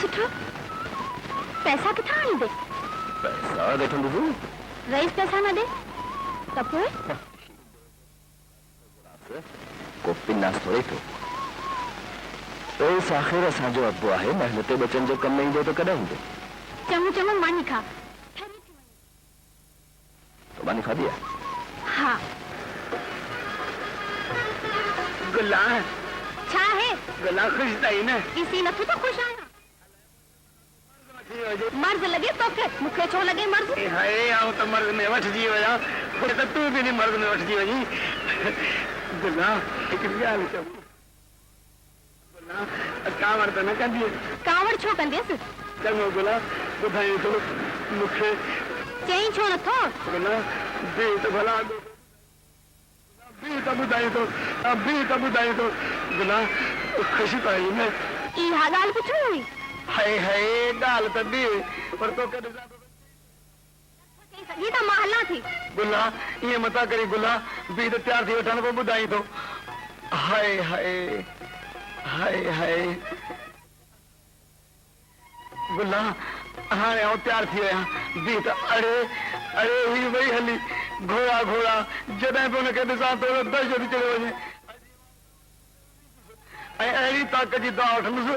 सुठो पैसा किथां आणी दे पैसा देखो बुबू रईस पैसा न दे त पोइ को पिनास थोड़े थो पैसा आखिर असांजो अब्बो आहे मेहनत बचन जो कम न ईंदो त कॾहिं हूंदो चङो चङो मानी खा तो मानी खाधी आहे हा गुला छा है गुला खुश ताई न इसी नथो तो खुश आहियां मर्ज लगे तोखे मूंखे छो लगे मर्ज हाय आऊं त मर्द में वठजी वया त तू भी मर्द में वठजी वई गुला हिकु ॻाल्हि चओ गुला कावड़ त न कंदी कावड़ छो कंदेसि चङो गुला ॿुधाई थो मूंखे चई छो नथो गुला बि त भला बि त ॿुधाई थो गुला ख़ुशी त आई न इहा ॻाल्हि पुछो हुई हाय हाय ॻाल्हि त बि पर तोखे सॼी त मां हलां थी गुला ईअं मता करी गुला बि त तयार थी वठण पोइ ॿुधाई थो हाय हाय हाय हाय गुला हाणे आउं तयार थी विया बि त अड़े अड़े ही वई हली घोड़ा घोड़ा जॾहिं बि हुनखे ॾिसां थो दहशत चढ़ियो वञे ऐं अहिड़ी ताक़त जी दुआ वठंदुसि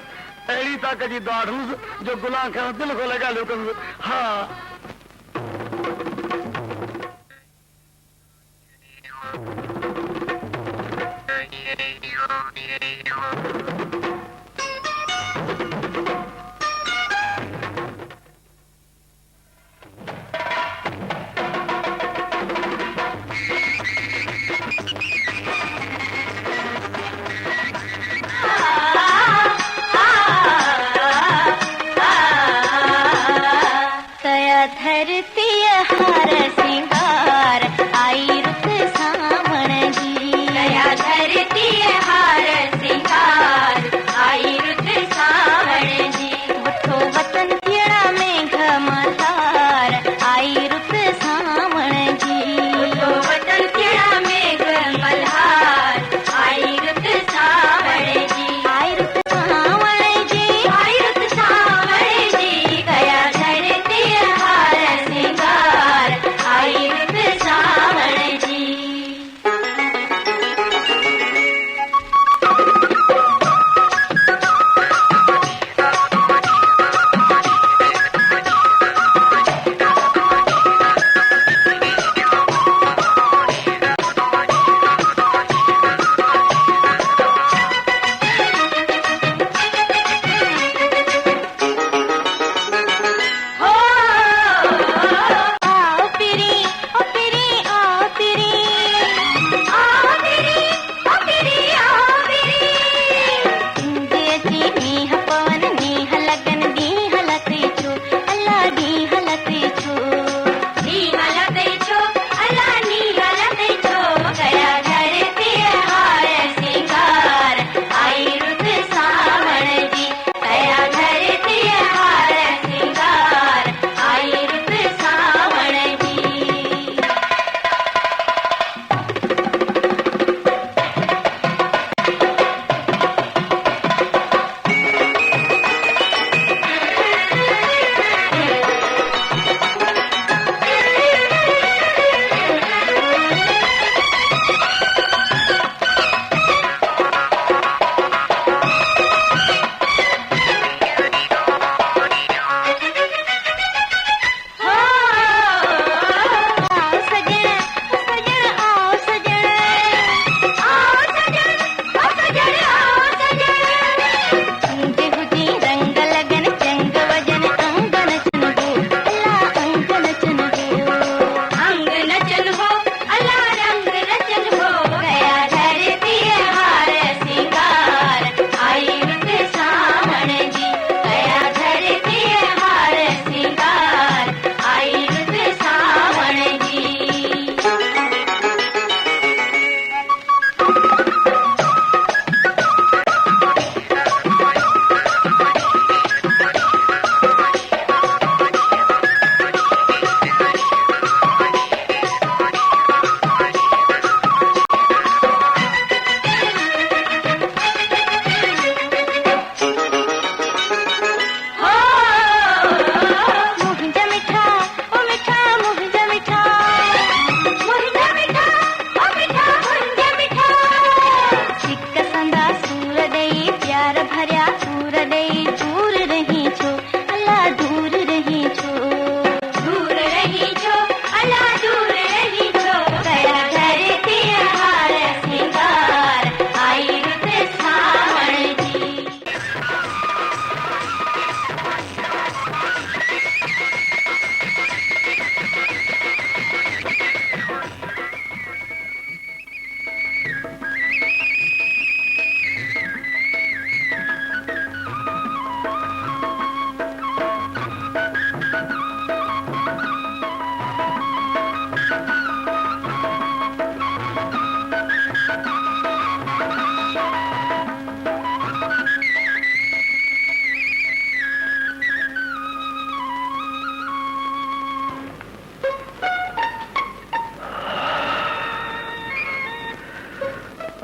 अहिड़ी ताक़त जी दुआ वठंदुसि जो गुलाह खे दिलि खोले ॻाल्हियूं कंदुसि हा धरती हार सिंगार आई रुत सावण जी दया धरती हार सिंगार आई रुत सावण जी वठो वतन थियणा मेघ मल्हार आई रुत सावण जी वठो वतन थियणा मेघ मल्हार आई रुत सावण जी आई रुत सावण जी आई रुत सावण जी दया धरती हार सिंगार आई रुत सावण जी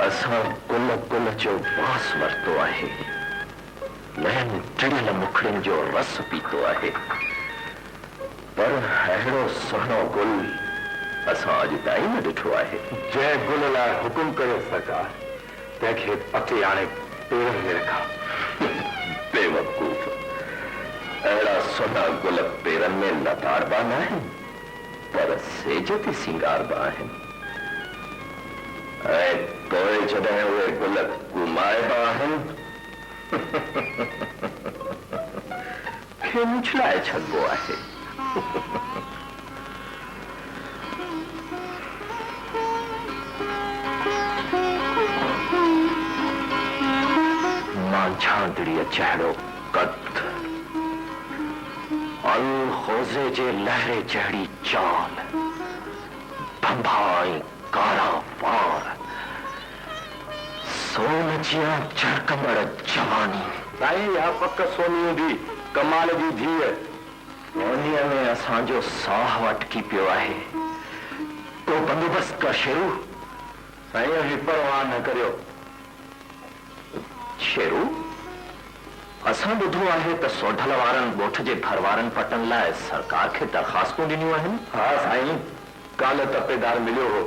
असां गुल गुल जो वास वरतो आहे, लहन टिड़ियल मुखड़ियुनि जो रस पीतो आहे, पर अहिड़ो सुहिणो गुल असां अॼु ताईं न ॾिठो आहे। जंहिं गुल लाइ हुकुम कयो सरकार, तंहिंखे पके आणे पेरनि में रखा। बेवकूफ़, अहिड़ा सुहिणा गुल पेरनि में लताड़बा न आहिनि, पर सेज ते सिंगारबा आहिनि। ऐं तोए जॾहिं उहे गुल कुमाइबा आहिनि, खे मुछलाए छॾिबो आहे। मांझांदड़ीअ जहिड़ो कद, अल खोज़े जे लहरे जहिड़ी चाल, भंभा ऐं कारा वार, सोन जियां झड़कंदड़ जवानी। साईं, इहा पक सोनीअ जी कमाल जी धीअ। सोनीअ में असांजो साह अटकी पियो आहे। तो बंदोबस्त कर शेरू। साईं, ही परवाह न करियो। शेरू, असां ॿुधो आहे त सोढल वारनि ॻोठ जे भरवारनि पटनि लाइ सरकार खे दरख़्वास्तूं ॾिनियूं आहिनि। हा साईं, काल तपेदार मिलियो हो,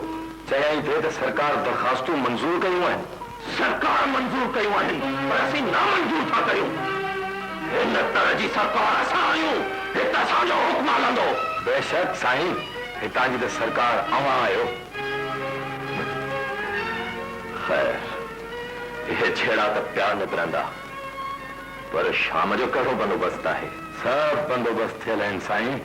चयाई थे त सरकार दरख़्वास्तूं मंज़ूर कयूं आहिनि। सरकार मंज़ूर कयूं आहिनि, पर असीं नामंज़ूर था कयूं। हिन तरह जी सरकार असां आहियूं, हिते असांजो हुक्म हलंदो। बेशक साईं, हितां जी त सरकार अवां आहियो। ख़ैर, इहे छेड़ा त पिया निकिरंदा, पर शाम जो कहिड़ो बंदोबस्त आहे? सब बंदोबस्त थियल आहिनि साईं।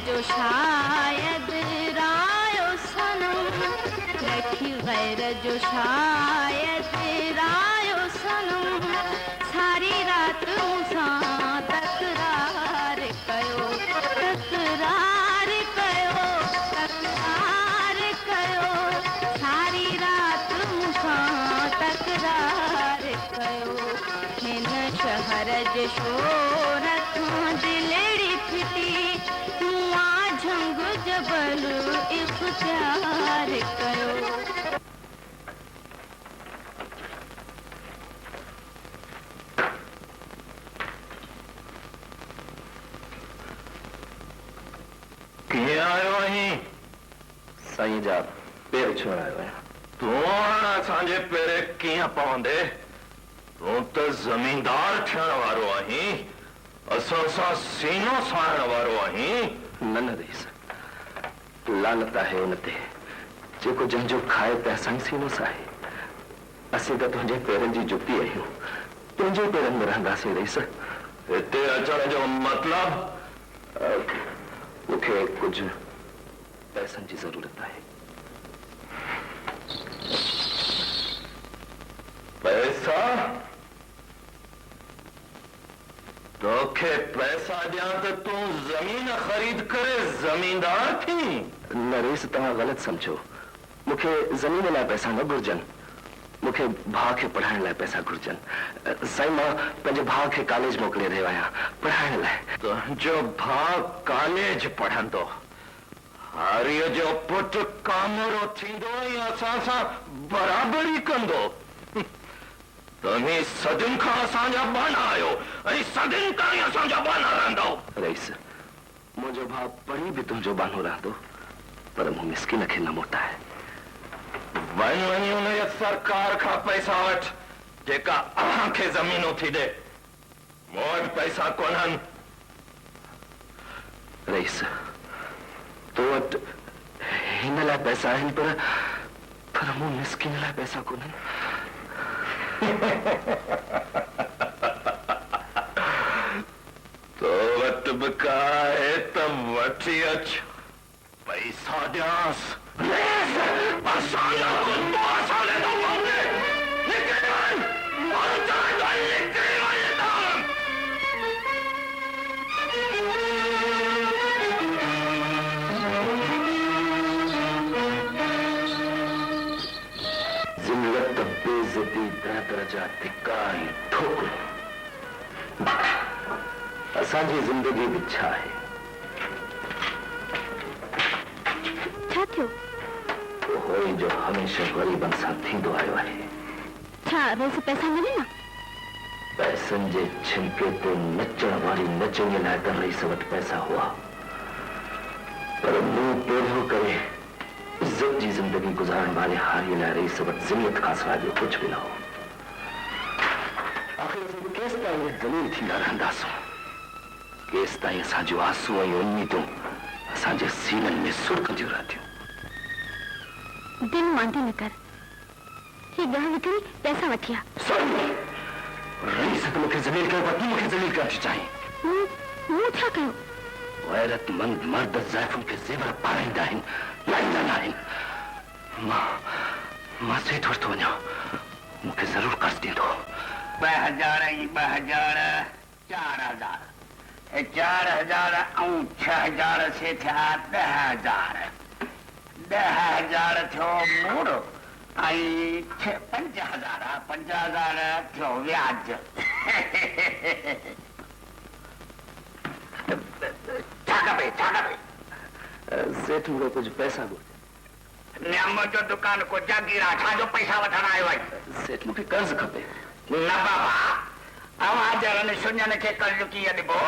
जो शायद रायो सनम, रखी गैर जो शायद रायो सनम, सारी रात मूंसां तकरार कयो, तकरार कयो, तकरार कयो, सारी रात मूंसां तकरार कयो। हिन शहर जे शोर खां दिलड़ी फिटी जबर इख्तियार कयो। आयो आहीं? साईं जा पेर छुअण आयो आहियां। तूं हाणे असांजे पेरे कीअं पवंदे? तूं त ज़मींदार थियण वारो आहीं, असां सां सीनो साइण वारो आहीं। न न रईस, लानत आहे उन ते जेको जंहिंजो खाए त असां सीनो साहे। असीं त तुंहिंजे पेरनि जी जुती आहियूं, तुंहिंजे पेरनि में रहंदासीं रईस। हिते अचण जो मतिलब? मूंखे कुझु पैसनि जी ज़रूरत आहे। पैसा? तोखे पैसा ॾियां त तूं ज़मीन ख़रीद करे ज़मींदार थी? न रईस, तव्हां ग़लति सम्झो। मूंखे ज़मीन लाइ पैसा न घुर्जनि, मूंखे भाउ खे पढ़ाइण लाइ पैसा घुर्जनि। साईं, मां पंहिंजे भाउ खे कॉलेज मोकिले रहियो आहियां पढ़ाइण लाइ। तुंहिंजो भाउ कॉलेज पढ़ंदो, हारीअ जो पुटु कामरो थींदो ऐं असां सां बराबरी कंदो। तव्हीं सदियुनि खां असांजा बाना आहियो ऐं सदियुनि ताईं असांजा बाना रहंदो। रईस, मुंहिंजो भाउ पढ़ी बि तुंहिंजो बानो रहंदो, पर मूं मिस्किन खे न मोटाए। वञ वञी उन सरकार खां पैसा वठ जेका असांखे ज़मीनूं थी ॾे। मूं वटि पैसा कोन्हनि। रईस, तो वटि हिन लाइ पैसा आहिनि, पर मूं मिस्किन लाइ पैसा कोन्हनि। तो वटि बि का आहे त वठी अच, पैसा ॾियांसि। ज़िल्लत, बेइज्जती, दरजा, धिक्कार, ठोकर, असांजी ज़िंदगी बि छा आहे? छा थियो? होई जो हमेशा ग़रीबनि सां थींदो आयो आहे। छा रोज़ पैसा मिले न? पैसनि जे छिलके ते नचण वारी नचणीअ लाइ त रईस वटि पैसा हुआ, पर मूं पैदा करे इज्जत जी ज़िंदगी गुज़ारण वारे हारीअ लाइ रईस वटि ज़िल्लत खां सवाइ ॿियो कुझु बि न हो। आख़िर असीं केसि ताईं ज़लील थींदा रहंदासूं? केसि ताईं असांजूं आसूं ऐं उम्मीदूं असांजे सीननि में सुरकंदियूं रहंदियूं? दिल मांदी न कर, ही गह विकिणी पैसा वठी आ। रईस त मूंखे ज़लील कयो, पर तूं मूंखे ज़लील करणु थी चाहीं। मूं छा कयो? गैरतमंद मर्द ज़ाइफ़ुनि खे ज़ेवर पाराईंदा आहिनि, लाहींदा न आहिनि। मां सेठ वटि थो वञां, मूंखे ज़रूरु कर्ज़ ॾींदो। 2000 ऐं 2000 4000 4000 ऐं 6000 से थिया 10000 10000 थियो मूड़ ऐं 5000 थियो व्याज। छा खपे? सेठ मूंखे कुझु पैसा घुर्जे। नियम जो दुकान को जागीर आहे, छाजो पैसा वठण आयो आहे? सेठ मूंखे कर्ज़ खपे। न बाबा, अवां जहिड़नि सुञनि खे कर्ज़ कीअं ॾिबो?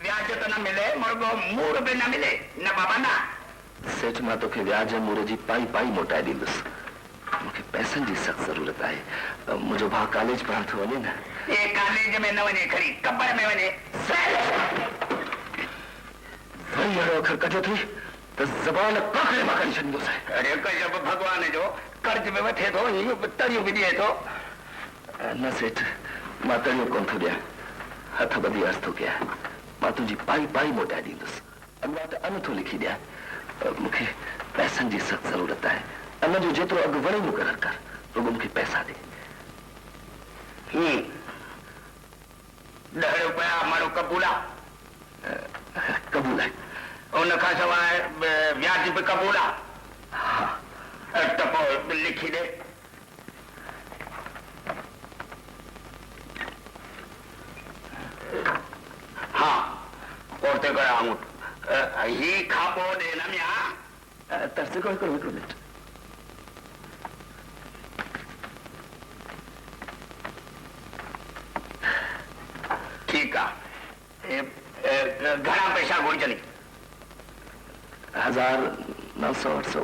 व्याज त न मिले, मुर्गो मूड़ बि न मिले। न बाबा न। सेठ, मां तोखे व्याज मूड़ जी पाई मोटाए ॾींदुसि। मूंखे पैसनि जी सख़्त ज़रूरत आहे। मुंहिंजो भाउ कॉलेज पढ़ण थो वञे न। ये कॉलेज में न वञे, खणी कबर में वञे। वरी अहिड़ो अखर कढियो थी त ज़बान काकड़े मां करे छॾींदुसि। अरे गजब भॻवान जो, कर्ज़ में वठे थो, तरियूं बि ॾिए थो। न सेठ, मां तरियूं कोन थो ॾियां, हथ ॿधी अर्ज़ु थो कयां। मां तुंहिंजी पाई मोटाए ॾींदुसि। अॻियां त अन थो लिखी ॾियां। मूंखे पैसनि जी सख़्त ज़रूरत आहे। अन जो जेतिरो अघु वणे मुक़ररु कर, रुॻो मूंखे पैसा ॾे। 10 रुपया माण्हू क़बूल आहे? क़बूल आहे। उन खां सवाइ व्याज बि क़बूल आहे? हा। त पोइ लिखी ॾे। हा, कोर्ट ते कया ही खाबो दे ना मिया तरसे को हिकिड़ो मिनट ठीक है घना पैसा घुर्जनी 1900 800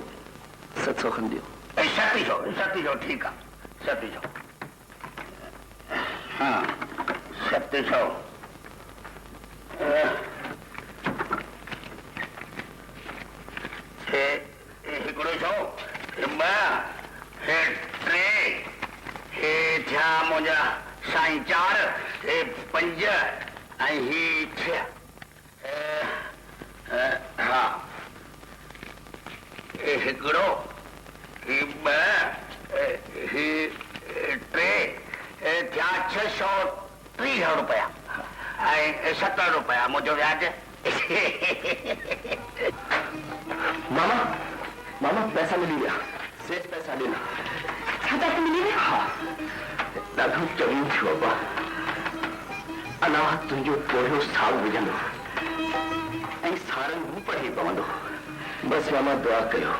700 खन दियो 3700 ठीक है 3700 हाँ 3700 हिकिड़ो सौ ॿ टे थिया मुंहिंजा साईं 4 5 ऐं ही 6 हा हिकिड़ो ही 2 ही 3 थिया 630 रुपया ऐं 70 रुपया मुंहिंजो व्याज मामा मामा पैसा मिली गया सेठ पैसा देना छा मिली वे? हाँ ॾाढो चङो थियो अब्बा अलाह तुंहिंजो पोयों साल विझंदो ऐं सारनि हू पढ़ी पवंदो बस मामा दुआ कयो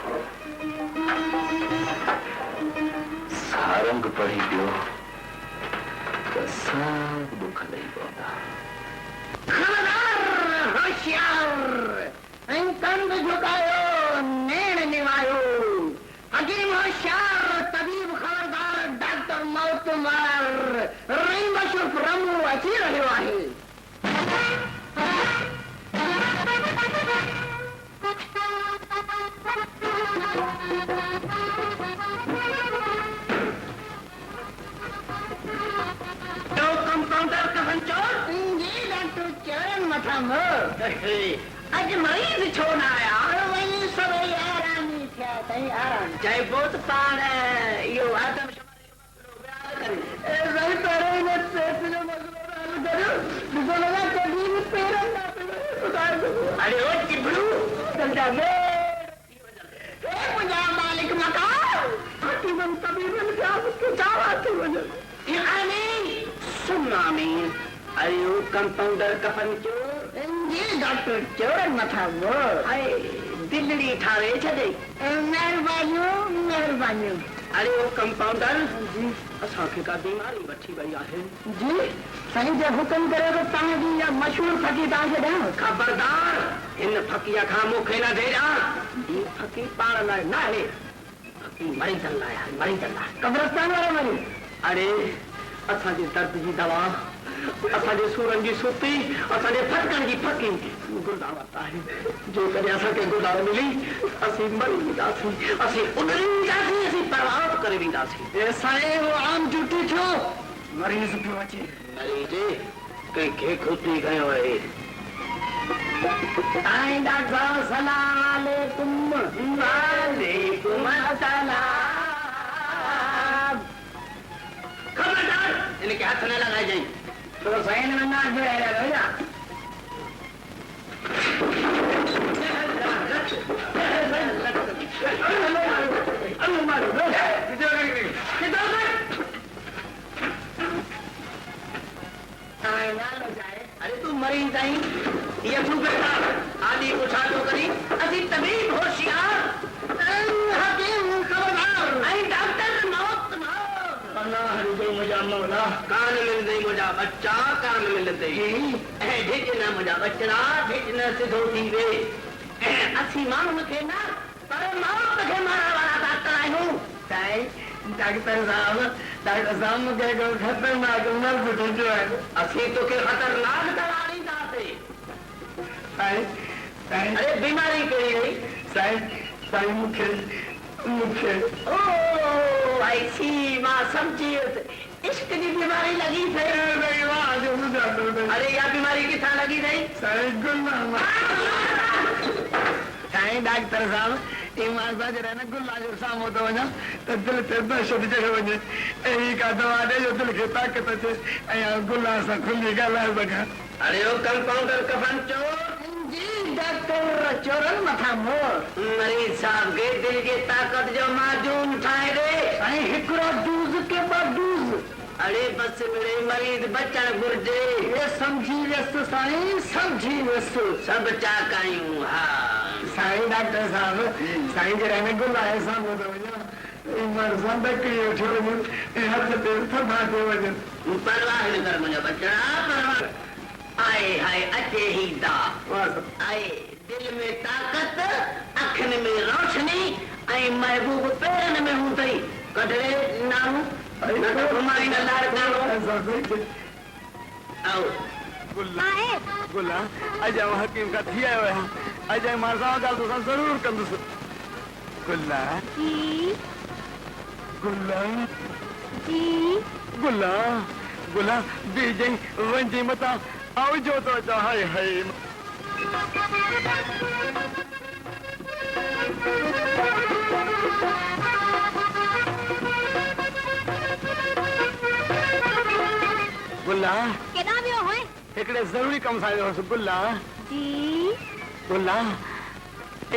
सारंग पढ़ी ॾियो त सभु दुख लही पवंदा होशियार ऐं कंध झुकायो नेण निवायो हकीम होशियार तबीब खबरदार डॉक्टर मौतमार रहीम अशरफ रमू अची रहियो आहे कंपाउंडर कफन चोर जी डॉक्टर चरण मथा अज मरीज छो न आया वही सभई आरामी थिया तई आराम चइबो त पाण इहो आदमशुमारी जो मसलो बयान करे रही करे ॾिसो लॻा कॾहिं बि पेरनि न अरे ओ चिबड़ू चलजा मुंहिंजा मालिक मकान हकीमन तबीबन खे चावा थी वञनि आमीन सुन आमीन अरे ओ कंपाउंडर कफन चोर जी डॉक्टर चोरन मथा हाय दिलड़ी ठारे छॾे महिरबानियूं अरे ओ कंपाउंडर जी असांखे का बीमारी वठी वई आहे जी साईं जो हुकुम करे तो तव्हांजी इहा मशहूर फकी तव्हांखे ॾियां खबरदार हिन फकीअ खां मूंखे न ॾेजा ही फकी पाण लाइ न आहे फकी मरीज़नि लाइ आहे मरीज़नि लाइ कब्रस्तान वारो मरीज़ अरे असांजे दर्द जी दवा असांजे सूरनि जी सूती असांजे फटकनि जी फकी गुरदावत आहे जेकॾहिं असांखे गुरदावत मिली असीं मरी वेंदासीं असीं उॾरी वेंदासीं असीं परवाह करे वेंदासीं साईं उहो आम ड्यूटी थियो मरीज़ पियो अचे मरीज़ कंहिंखे खुटी कयो आहे साईं डॉक्टर सलाम अलैकुम वालेकुम अस्सलाम खबरदार इनके हाथ न लगाए जाए तो साइन में ना जो है भैया अरे तू मरीज आई ये तू बेटा आदि उछा तो करी असी तबीब होशियार हकीम खबरदार आई डॉक्टर मौत अल्लाह रुजो मुझा मौला कान मिलदे मुझा बच्चा कान मिलदे ढिज न मुझा बचड़ा ढिज न सिधो थी वे असी माण्हू खे न पर मौत खे मारण वारा डॉक्टर आहियूं साईं डॉक्टर साहब मूंखे को खतरनाक मर्द ॾिठो आहे असीं तोखे खतरनाक दवा ॾींदासीं साईं अरे बीमारी कहिड़ी हुई साईं मूंखे ओ आई सी मां समझी इश्क की बीमारी लगी थे अरे या बीमारी किथां लगी थई साईं डॉक्टर साहब ईमान सां जॾहिं न गुला जो साम्हूं थो वञा त दिलि ते दहशत चढ़ी वञे अहिड़ी का दवा ॾे जो दिलि खे ताक़त अचे ऐं गुला सां खुली ॻाल्हाए सघां अरे ओ कंपाउंडर कफन चोर जी डॉक्टर चोरन मथा मोर मरीज साहब के दिल की ताकत जो माजून ठाहे दे ऐं हिकिड़ो डूज़ के ॿ डूज़ अरे बस मिले मरीज बचण घुर्जे ये समझी वियसि साईं समझी वियसि सभु चाकायूं डॉक्टर साहब साईं जे रहने गुल आहे सामने तो वञा मरज़ां तकड़ी उठो वञनि हथ पेर थधा थी वञनि परवाह न कर मुंहिंजो बचड़ा परवाह आए हाय अचे ही दा आए दिल में ताकत अखियुनि में रोशनी ऐं महबूब पेरनि में हूं अथई कढड़े नाम घुमाई न लाड़ आओ गुला अॼु हकीम खां थी आयो आहियां अॼु मां सां ॻाल्हि तोसां ज़रूरु कंदुसि गुला गुला गुला गुला बीजे वंजी मता आओ जो तो अचा हाय हाय गुला केॾां वियो होए? हिकिड़े ज़रूरी कम सां आयो हुअसि गुला जी गुला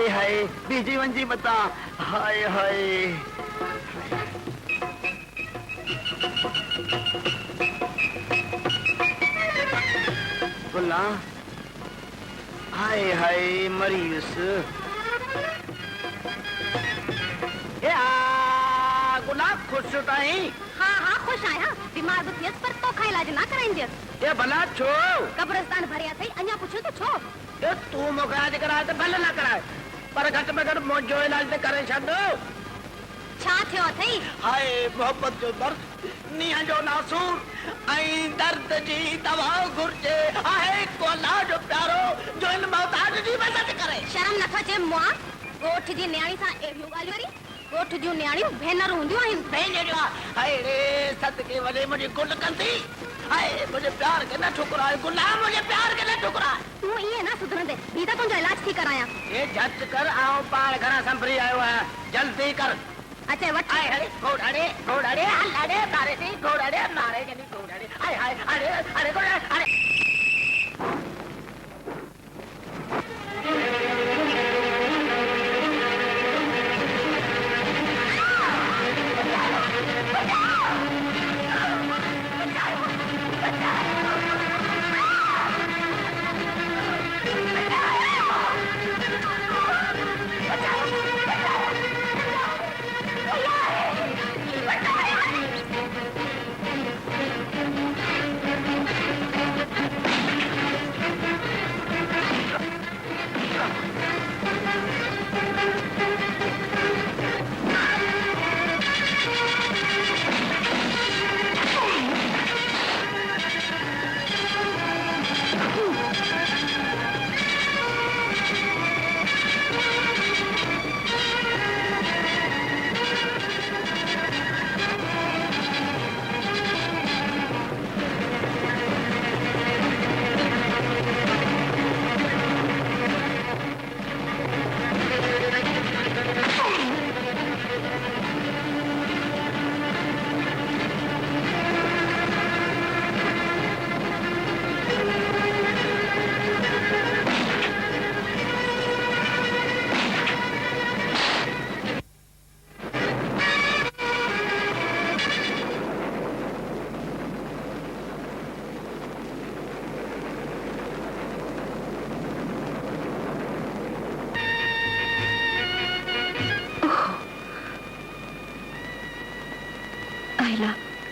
ए हाय बीजी वंजी मता हाय हाय गुला हाय हाय मरीस गुला खुश ताई हाँ हाँ खुश आहियां बीमार बि थियसि पर तोखां इलाज ना कराईंदसि ये भला छो कब्रिस्तान भरिया अथई अञा पुछो त छो ये तू मूंखे इलाज कराए त भले न कराए पर घटि में घटि मुंहिंजो इलाज त करे छॾ छा थियो अथई? हाय मोहब्बत जो दर्द नींहं जो नासूर ऐं दर्द जी दवा घुर्जे आहे कोला जो प्यारो जो इन मोहताज जी मदद करे शर्म नथो अचे मुआ ॻोठ जी न्याणी सां अहिड़ियूं ॻाल्हियूं करी ॻोठ जूं न्याणियूं भेनरूं हूंदियूं आहिनि भेनरियूं हाय रे सदके वञे मुंहिंजी गुल कंदी हाय मुंहिंजे प्यार खे न ठुकराए गुलाम मुंहिंजे प्यार खे न ठुकराए तूं ईअं न सुधरंदे ही त तुंहिंजो इलाज थी करायां ये झट कर आऊं पाण घरां संभरी आयो आहियां जल्दी कर अचे वठ हाय हाय घोड़ाड़े हलाड़े तारे दी घोड़ाड़े मारे जनी घोड़ाड़े हाय हाय अरे अरे घोड़ा अरे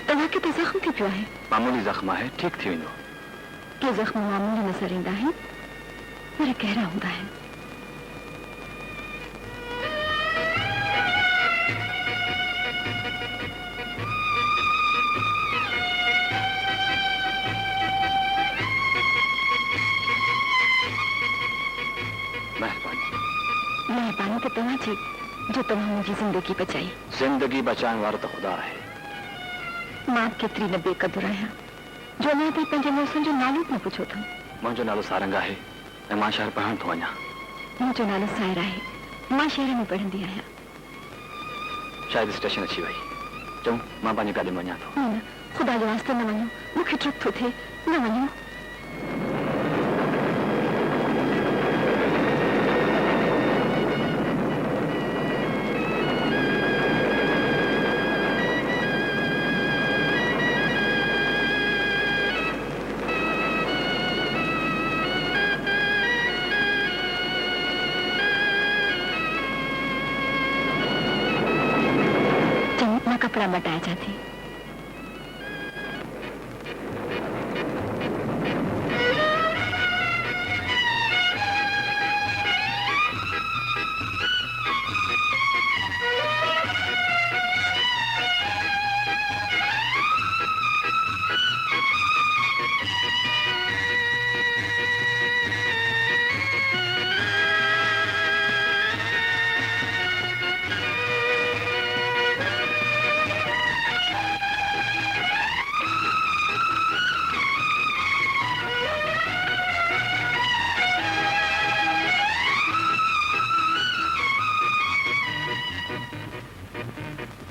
तव्हांखे त ज़ख़्म थी पियो आहे मामूली ज़ख़्म आहे ठीक थी वेंदो के ज़ख़्म मामूली नज़र ईंदा आहिनि पर गहरा हूंदा आहिनि मेहरबानी त तव्हांजी जो तव्हां मुंहिंजी ज़िंदगी बचाई ज़िंदगी बचाइण वारो त ख़ुदा आहे मां केतिरी न बेक़दुर आहियां जो अञा ताईं पंहिंजे मौसम जो नालो बि न पुछो अथऊं मुंहिंजो नालो सारंग आहे ऐं मां शहर पढ़ण थो वञा मुंहिंजो नालो सायर आहे मां शहर में पढ़ंदी आहियां शायदि स्टेशन अची वई चऊं मां पंहिंजी गाॾी में वञा थो न ख़ुदा जे वास्ते न वञो मूंखे डुख थो थिए न वञो न मटाया जाती।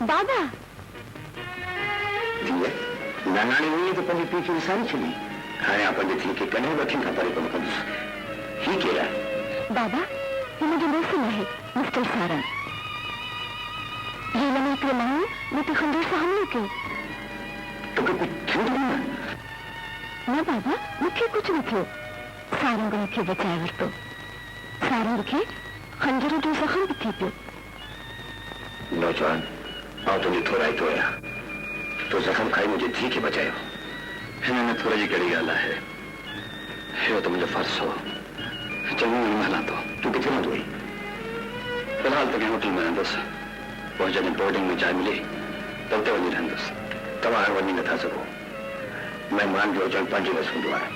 बाबा नानाणी हुई तो पंडित पी की सारी चली हाणे आप पंडित की कने वठी का परे कम कंदुस ही केरा बाबा ये मुझे दोस्त है मिस्टर सारंग ये लम्हे के नहीं मैं तो खंडर से हमले के तो कुछ क्यों नहीं ना बाबा मुझे कुछ नहीं थियो सारंग को मुझे बचाया वर तो सारंग के खंजर जो जख्म भी थी पियो नौजवान आओ तो थोड़ा ही तोया तो जख्म खाई मुझे थी के बचायो हिन थोड़ा जी कड़ी गाल है यो तो मुझे फर्ज हो चलो महला तो तू किथे न हुई फिलहाल तो होटल में रहंदुसि पोइ जॾहिं बोर्डिंग में जाइ मिली त उते वञी रहंदुसि तव्हां हाणे वञी नथा सघो महिमान जो अचणु पंहिंजे बसि हूंदो आहे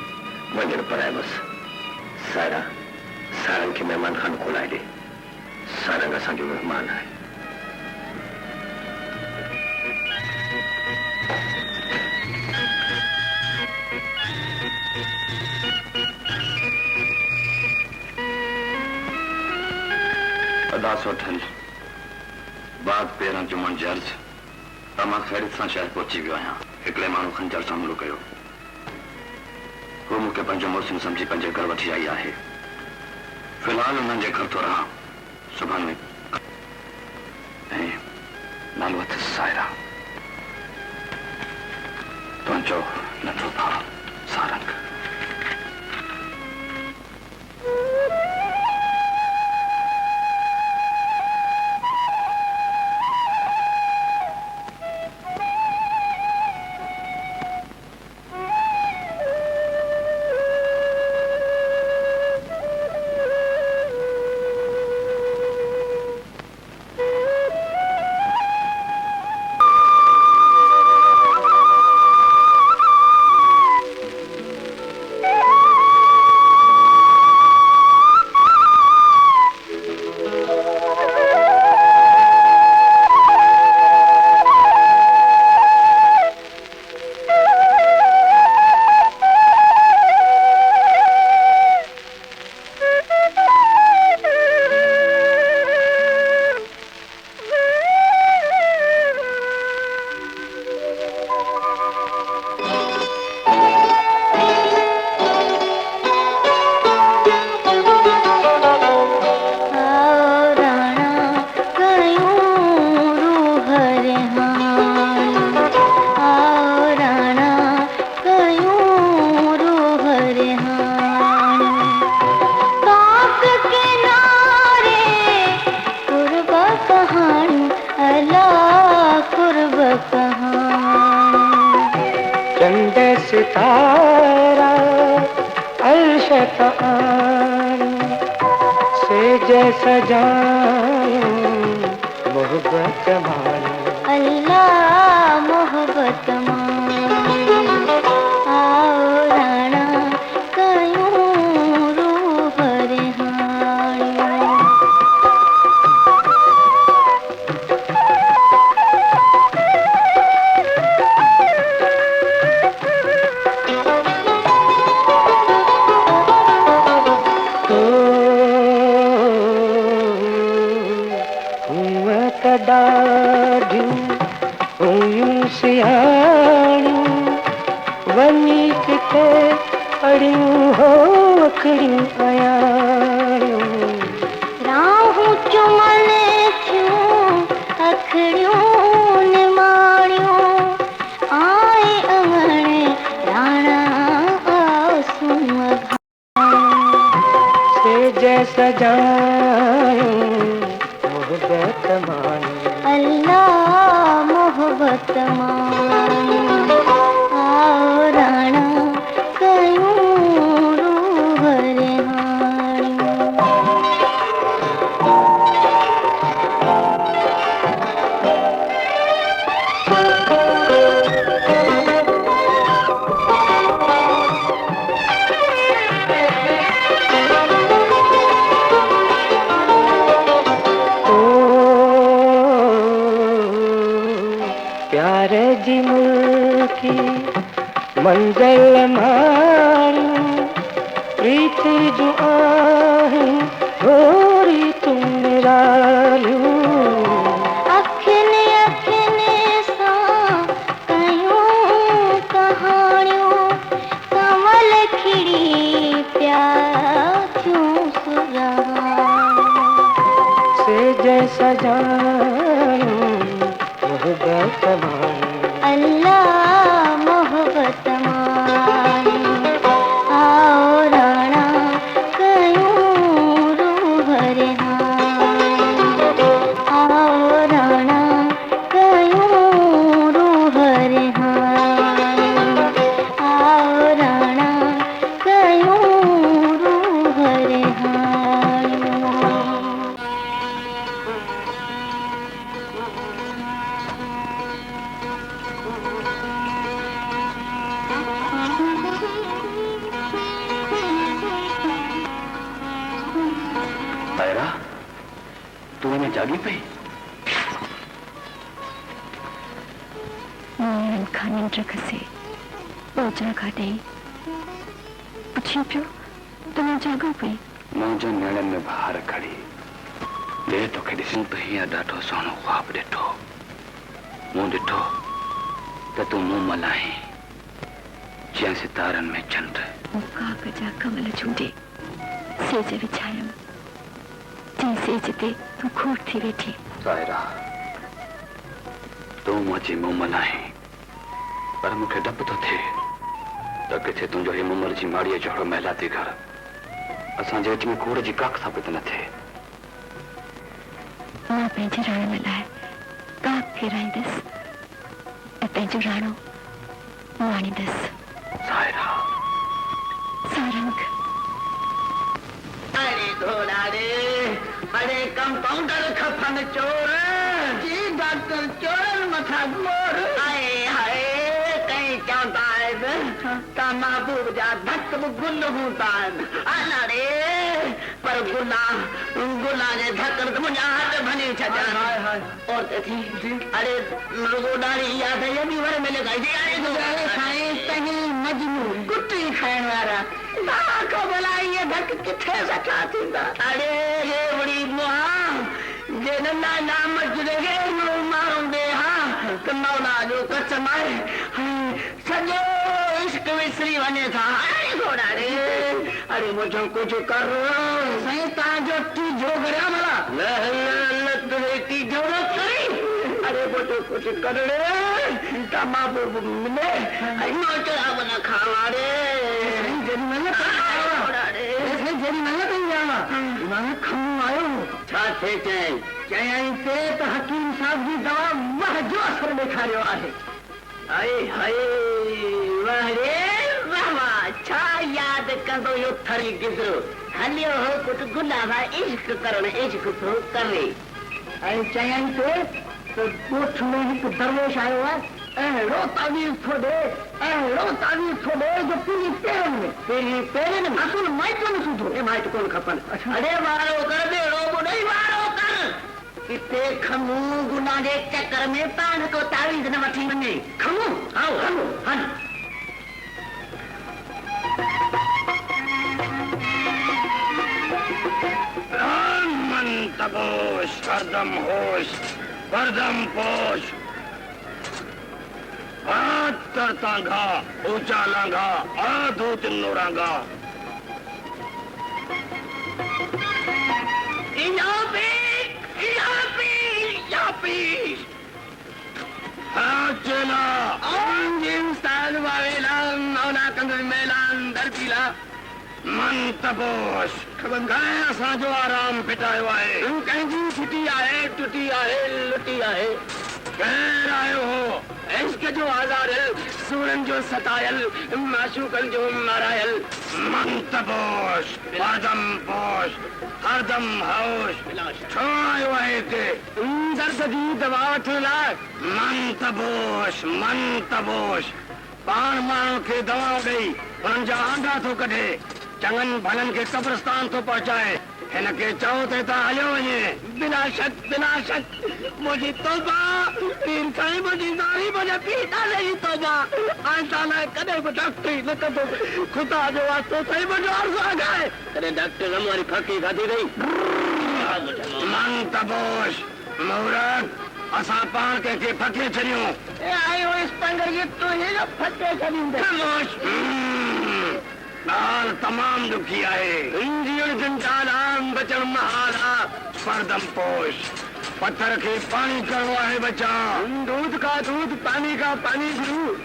वञणु पर आहे बसि सारा सारंग खे महिमान खानो खोलाए ॾे सारंग असांजो महिमान आहे अदा सोठल बाद पेरन जुमन जर्ज तमाम खैरियत से शहर पहुंची वियो आहियां हिकिड़े माण्हू खंजर सां हमलो कयो वो मूंखे पंहिंजो मुड़ुसु समझी पंहिंजे घर वठी आई आहे फिलहाल उन्हनि जे घर थो रहां सुभाणे ऐं नालो अथसि सायरा तुंहिंजो नंढो भाउ सारंग सितारा अलशत से जैसा जाऊं मोहब्बत मानो अल्लाह मोहब्बत मानो आओ राणा कयूं रूह रिहाणियो ॾाढियूं हुयूं सियाणियूं वञी किथे अड़ियूं हो अखड़ियूं अयाणियूं राहूं चुमन थियूं अखड़ियूं निमाणियूं आए अमण राणा आओ सुन से जैसा जाऊं मोहब्बत मानो अल्लाह मोहब्बत मोहब्बत मानी आओ राणा कयूं रूह रिहाणी प्यार जी मुल्की मंज़िल माण्हू प्रीत जूं आहिनि थोरी तुम निरालियूं अखियुनि अखियुनि सां कयूं कहाणियूं कमल खिड़ी पिया थियूं सुराणियूं सेज सजायूं मोहब्बत मानी अल्लाह मोहब्बत मानी आओ राणा कयूं रूह रिहाणी आओ राणा कयूं रूह रिहाणी आओ राणा कयूं रूह रिहाणी सायरा तू अञा जागी पई नेरनि खां निंड खसे ओजरा खां ॾेई पुछी पियो त मां जाॻो पई मुंहिंजो नेड़नि में बहार खड़ी ॾे तोखे ॾिसूं त हीअं ॾाढो सुहिणो ख्वाब ॾिठो मूं ॾिठो त तूं मूं मल आहीं जीअं सितारनि में चंड मूं काक जा कमल चूंडे सेज विछायमि जंहिं सेज ते तूं खोड़ थी वेठी सायरा तूं मुंहिंजी मुमल आहीं पर मूंखे डपु थो थिए त किथे तुंहिंजो ही मुमल जी माड़ीअ जहिड़ो महिलाती घर असांजे विच में खोड़ जी काक साबित न थिए मां पंहिंजे राण लाइ काक फेराईंदसि ऐं पंहिंजो राणो माणींदसि सायरा सारंग अरे घोड़ा रे अरे कंपाउंडर खपन चोर जी डॉक्टर चोर मथा मोर आए हाय कहीं चवंदा आहिनि त महबूब जा धक बि गुल हूंदा आहिनि आना रे पर गुला जे धक मुंहिंजा हथ भञी छॾिया और थी अरे गोॾारी याद ये बि वर में लॻाई अरे साईं तहीं मजनू गुटी खाइण वारा को भला ये धक किथे सका थींदा अरे हे बड़ी मुहा जे नंढा नाम जुड़े माण्हू दे हा त मौला जो कसम आहे सॼो इश्क विसरी वञे था अरे घोड़ा रे अरे मुझो कुछ कर साईं तव्हांजो टीजो घरिया भला न तुंहिंजी टीजो न करी अरे मुझो कुछ कर रे त महबूब मिले ऐं मां चढ़ाव न खावा रे चयईं ते त हकीम साहब जी दवा वाह जो असर ॾेखारियो आहे हाय हाय वाह रे वाह वाह छा यादि कंदो इहो थरी गिदरो हलियो हो कुझु गुलाबा इश्क करणु इश्क थो करे ऐं चयईं ते त ॻोठ में हिकु दरवेश आयो आहे अहिड़ो तावीज़ थो ॾे जो पूरी पेरनि में असुल माइट न सुधो ए माइट कोन खपनि अरे वारो कर दे रोबो नहीं वारो कर किथे खमू गुना जे चक्कर में पाण को तावीज़ न वठी वञे खमू आओ हल मन तबोश करदम होश करदम पोश तरतांगा ऊंचा लांगा आधू तिन्नोरांगा चला मन तबोश असांजो आराम फिटायो आहे कंहिंजी फिटी आहे टुटी आहे लुटी आहे फिर आए हो। इश्क जो आजार है, सूरन जो सतायल, माशूकन जो मारायल। मंतपोश, हरदम पोश, हरदम होश, छोड़ो आए थे। दर्द दी दवा वठला। मंतपोश, मंतपोश, पाण माण्हू खे दवा ॾेई हुननि जा आंडा थो कढे, चङनि भलनि खे कब्रस्तान थो पहुचाए। हिनखे चओ त हितां हलियो वञे। बिना शक, बिना शक। मुंहिंजी तौबा, पीर साईं मुंहिंजी नारी, मुंहिंजे पीउ नाले जी तौबा। आइंदा लाइ कॾहिं बि डॉक्टरी न कंदुसि। ख़ुदा जो वास्तो साईं मुंहिंजो अर्ज़ु आहे। कॾहिं डॉक्टर वारी फकी खाधी अथई। मन तबोश मुहूर्त असां पाण कंहिंखे फके छॾियूं। आयो इस पंगर ये तो ये जो फके छॾींदे। खामोश। ॻाल्हि तमामु ॾुखी आहे। इंजिन जंजालाम बचण महाला। परदम पोश, पत्थर खे पाणी करणो आहे बचा। दूध का दूध, पानी का पानी गुरु।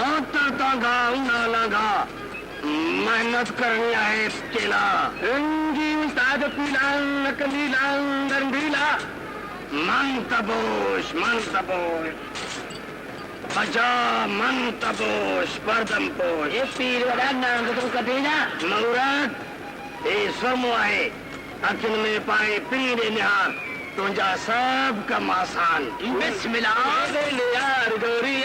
आतर तांगा उना लांगा, मेहनत करनी आहे चेला। इंजी उस्ताद पीला नकलीला रंगीला। मन तबोश, मन तबोश, बचा मन तबोश, परदम पोश। ये पीर वॾा नाम तो कढी ना। मुहूर्त हे सुरमो आहे, अखियुनि में पाए पीर निहार, तुंहिंजा सभु कम आसान। बिस्मिल्लाह। यार गोरी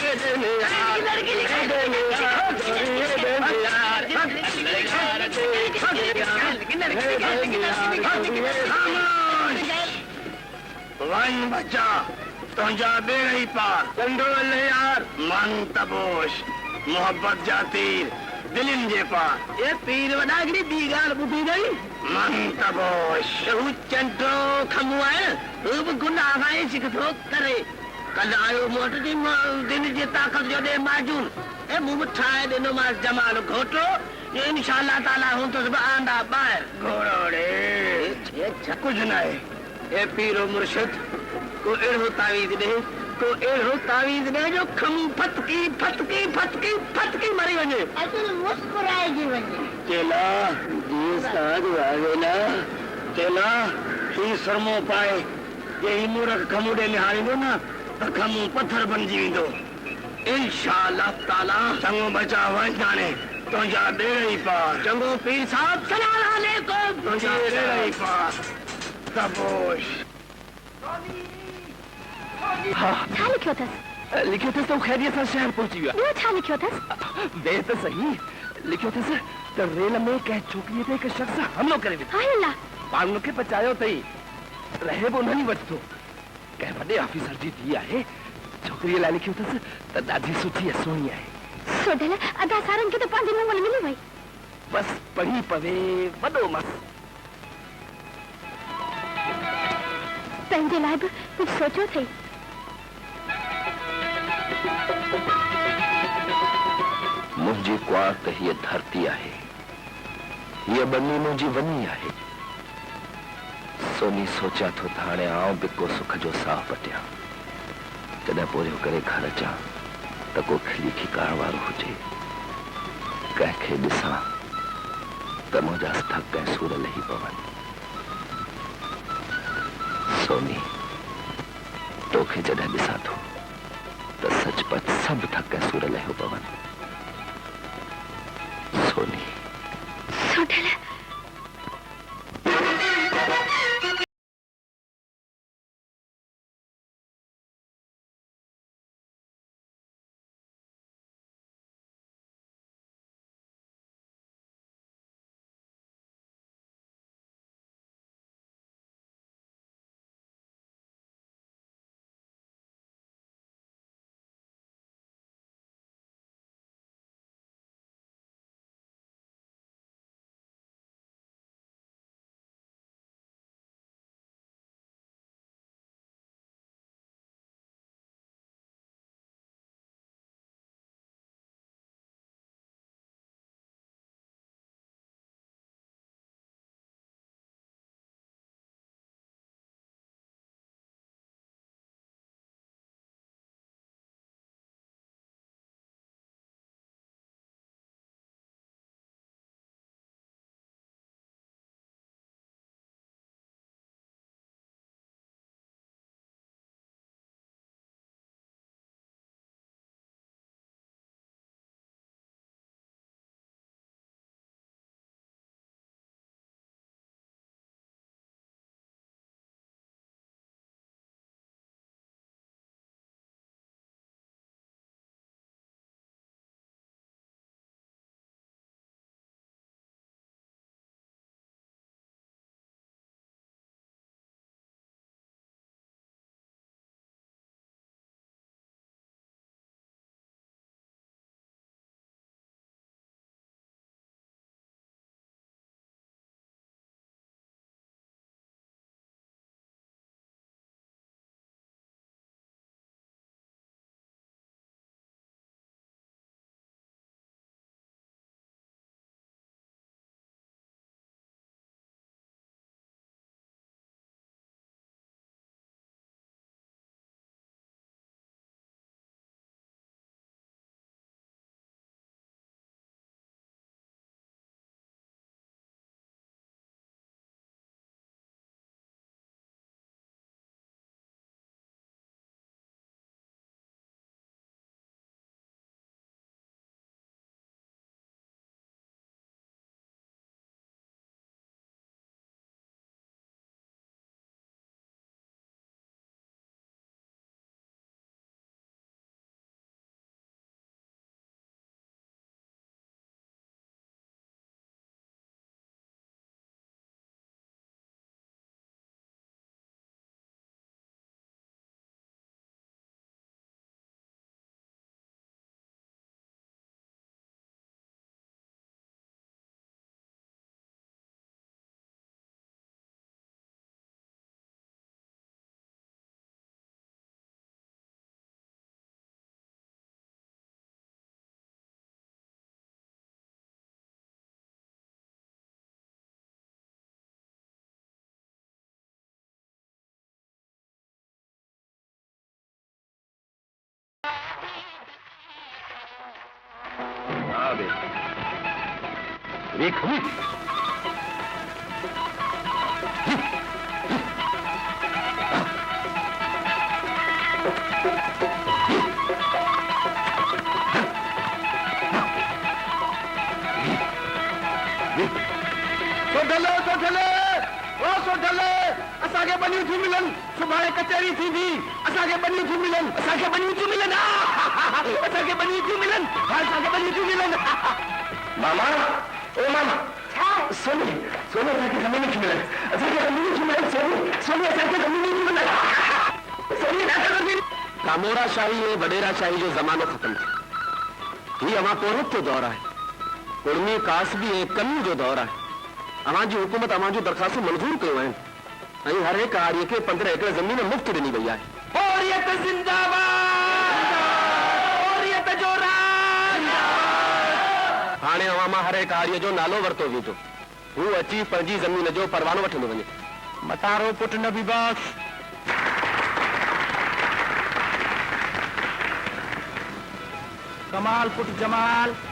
वन बचा, तुंहिंजा बेड़ा ही पार। चंडो यार मन तबोश, मोहब्बत जा तीर दिलनि जे पार। ये पीर वॾा हिकिड़ी ॿी ॻाल्हि ॿुधी अथई। मन तबोश, हू चंडो खमो आहे, हू बि गुनाह खां इश्क थो करे। कल्ह आयो मोटजी दिन जी ताक़त जो ॾे माजून, ऐं मूं बि ठाहे ॾिनोमांसि जमाल घोटो। इंशाअल्लाह ताला हूंदुसि बि आंदा ॿाहिरि। घोड़ो कुझु न आहे। ए पीरो मुर्शिद, को अहिड़ो तावीज़ ॾे, को अहिड़ो तावीज़ ॾे जो खम फटकी फटकी फटकी फटकी मरी वञे। असल मुस्कुराएगी वञे। चेला जी साध वावेला। चेला ही सुरमो पाए, जे ही मूरख खमू ॾे निहारींदो न त खमू पत्थर बणिजी वेंदो। इंशाअल्लाह ताला चङो बचा वञ हाणे, तुंहिंजा बेड़ा ही पार। चङो पीर साहब, सलाम अलैकुम। तुंहिंजा बेड़ा ही पार। तबोश। छा लिखियो अथसि? लिखियो अथसि त ख़ैरियत सां शहर पहुची वियो। ॿियो छा लिखियो अथसि? वे त सही लिखियो अथसि त रेल में कंहिं छोकिरीअ ते हिकु शख़्स हमलो करे वियो। हाय अल्लाह। माण्हुनि खे पचायो अथई, रहे बि उन्हनि वटि थो। कंहिं वॾे ऑफिसर जी धीउ आहे। छोकिरीअ लाइ लिखियो अथसि त ॾाढी सुठी ऐं सुहिणी आहे। सोढल अदा सारनि खे त पंहिंजे मुंहुं मिली वई। बसि पढ़ी पवे वॾो मस। पंहिंजे लाइ बि कुझु सोचियो अथई? मुंहिंजी कुआं त हीअ धरती आहे, हीअ बनी मुंहिंजी वनी आहे। सोनी सोचियां थो त हाणे आउं बि को सुख जो साह पटियां। जॾहिं पोरियो करे घर अचां त को खिली खिकाइण वारो हुजे, कंहिंखे ॾिसां त मुंहिंजा थक ऐं सूर लही पवनि। सोनी, तोखे जॾहिं ॾिसां थो त सचपच सभु थक ऐं सूर लहियो पवनि। सोनी। सोढल दे वीक हुई असांखे बनियूं थियूं मिलनि सुभाणे कचहरी थींदी असांखे बनियूं थियूं मिलनि असांखे बनियूं थियूं मिलनि असांखे बनियूं थियूं मिलनि असांखे बनियूं थियूं मिलनि मामा ओ मामा सोनी सोनी असांखे ज़मीन थी मिलनि असांखे ज़मीन थी मिलनि सोनी सोनी असांखे ज़मीन थी मिलनि सोनी कामोरा शाही ऐं वडेरा शाही जो ज़मानो ख़तम थियो हीउ अवां पोरत जो दौर आहे कुड़मी कासबी ऐं कमी जो दौर आहे अवां जी हुकूमत अवां जूं दरख़्वास्तूं मंज़ूर कयूं आहिनि ऐं हर हिकु आड़ीअ खे 15 एकड़ ज़मीन मुफ़्त ॾिनी वई आहे हुर्रियत ज़िंदाबाद हुर्रियत जो राज हाणे अवां मां हर हिकु आड़ीअ जो नालो वरितो वेंदो हू अची पंहिंजी ज़मीन जो परवानो वठंदो वञे मतारो पुट नबी बख्श कमाल पुट जमाल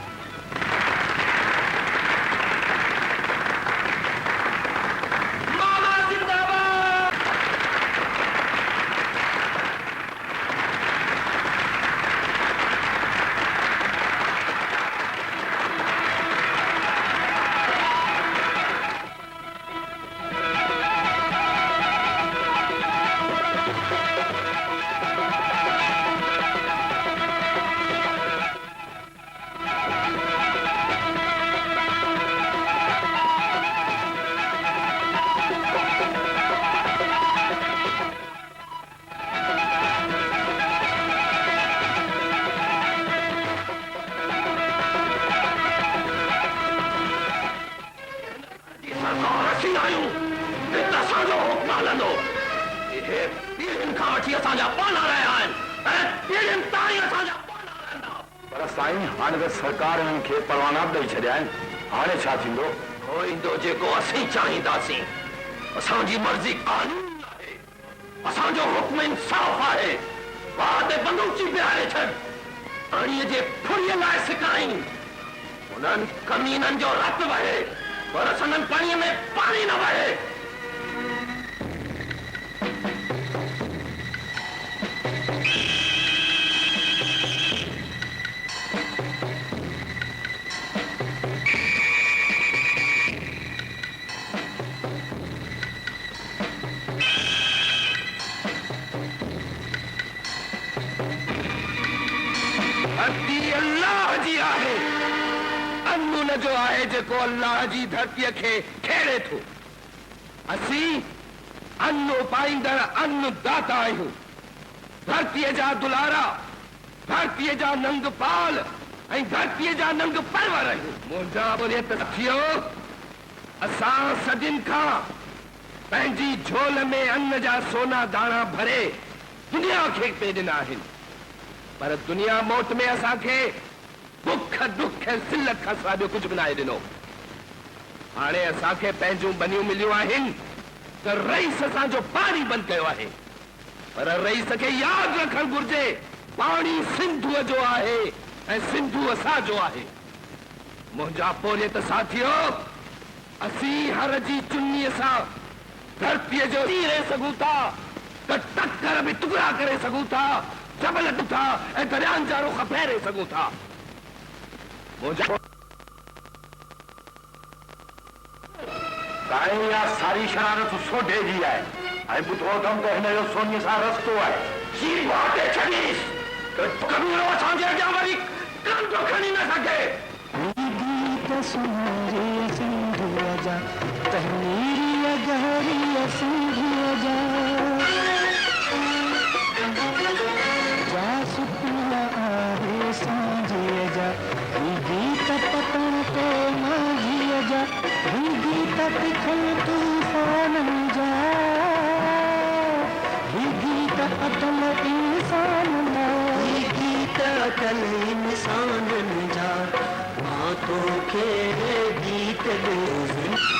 सरकार खे परवाना ॾेई छॾिया आहिनि हाणे छा थींदो ईंदो जेको असीं चाहींदासीं असांजी मर्ज़ी कानून आहे असांजो हुक्म इंसाफ़ आहे वादे बंदूकी बिहारे छॾ पाणीअ जे फुड़ीअ लाइ सिकाईं उन्हनि कमीननि जो रत वहे पर संदन पाणीअ में पाणी न वहे जो आहे जेको अल्लाह जी धरतीअ खे खेड़े थो असीं अन्न पाईंदड़ अन्नदाता आहियूं धरतीअ जा दुलारा धरतीअ जा नंग पाल ऐं धरतीअ जा नंग परवर आहियूं मुंहिंजा बुनियत साथियो असां सदियुनि खां पंहिंजी झोल में अन्न जा सोना दाणा भरे दुनिया खे पे ॾिना आहिनि पर दुनिया मौत में असांखे बुख दुख ज़िल्लत खां सवाइ ॿियो कुझु बि नाहे ॾिनो हाणे असांखे पंहिंजूं बनियूं मिलियूं आहिनि त रईस असांजो पाणी बंदि कयो आहे पर रईस खे यादि रखणु घुर्जे पाणी सिंधूअ जो आहे ऐं सिंधू असांजो आहे मुंहिंजा पोरियत साथियो असीं हर जी चुन्नीअ सां धरतीअ जो चीरे सघूं था त टकर बि टुकड़ा करे सघूं था जबल था ऐं दरियानि जा रुख फेरे सघूं था साईं या सारी शरारत सोढे जी आहे ऐं ॿुधो अथमि त हिन जो सोनीअ सां रस्तो आहे जी वाटे छॾीस त कमीनो असांजे अॻियां वरी कांटो खणी न सघे गीत सुनहरी सिंधुअ जा तहनीरी गहरी सिंधुअ जा जा सुपिया आहे सांझीअ जा गीत पतन ते माझीअ जा गीत तिखल तूफाननि जा गीत अटल इंसाननि जा गीत अटल इंसाननि जा मां तोखे गीत ॾिनो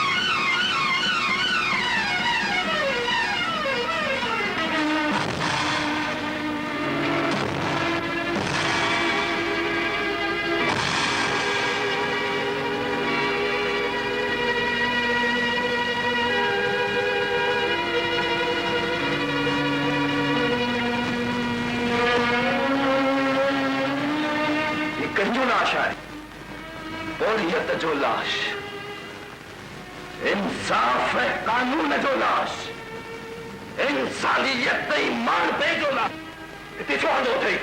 जो लाश, इंसाफ है कानून जो लाश, इंसानियत ईमान पे जो लाश, इतनी छो थे।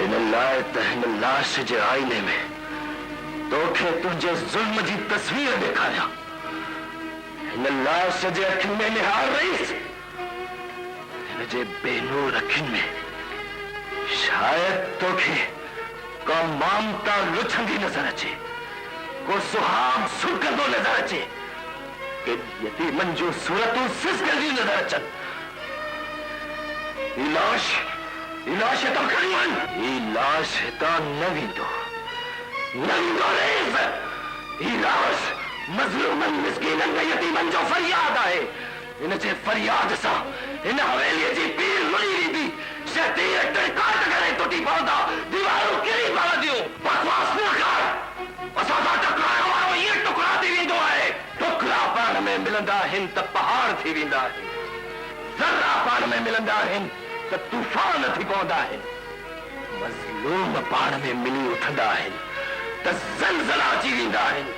इन लाए तहन लाश जे आईने में तोखे तुझे जुल्म जी तस्वीर दिखाया। इन लाश जे अखिन में निहार रहीस, इन जे बेनूर अखिन में शायद तोखे को ममता लुछंदी नजर अचे, को सुहाग सुरकंदो नजर अचे, कि यतीमन जो सूरतूं सिसकंदी नजर अचन। ई लाश तो खड़ी वन, ई लाश तो न विंदो रेज़। ई लाश मज़लूमन मिस्कीनन यतीमन जो फरियाद है। इन जे फरियाद सा इन हवेली जी पीर लुड़ी रीदी शतीर टकाट करे टुटी पौधा दीवारों किरी पड़ दियो। बकवास न कर, असां टकरायो वारो ये टुकड़ा थी वेंदो है। टुकड़ा पाण में मिलंदा हिन त पहाड़ थी वेंदा आहिनि, ज़र्रा पाण में मिलंदा आहिनि त तूफान थी पवंदा आहिनि। मज़लूम पाण में मिली उठंदा आहिनि त ज़लज़ला अची वेंदा आहिनि।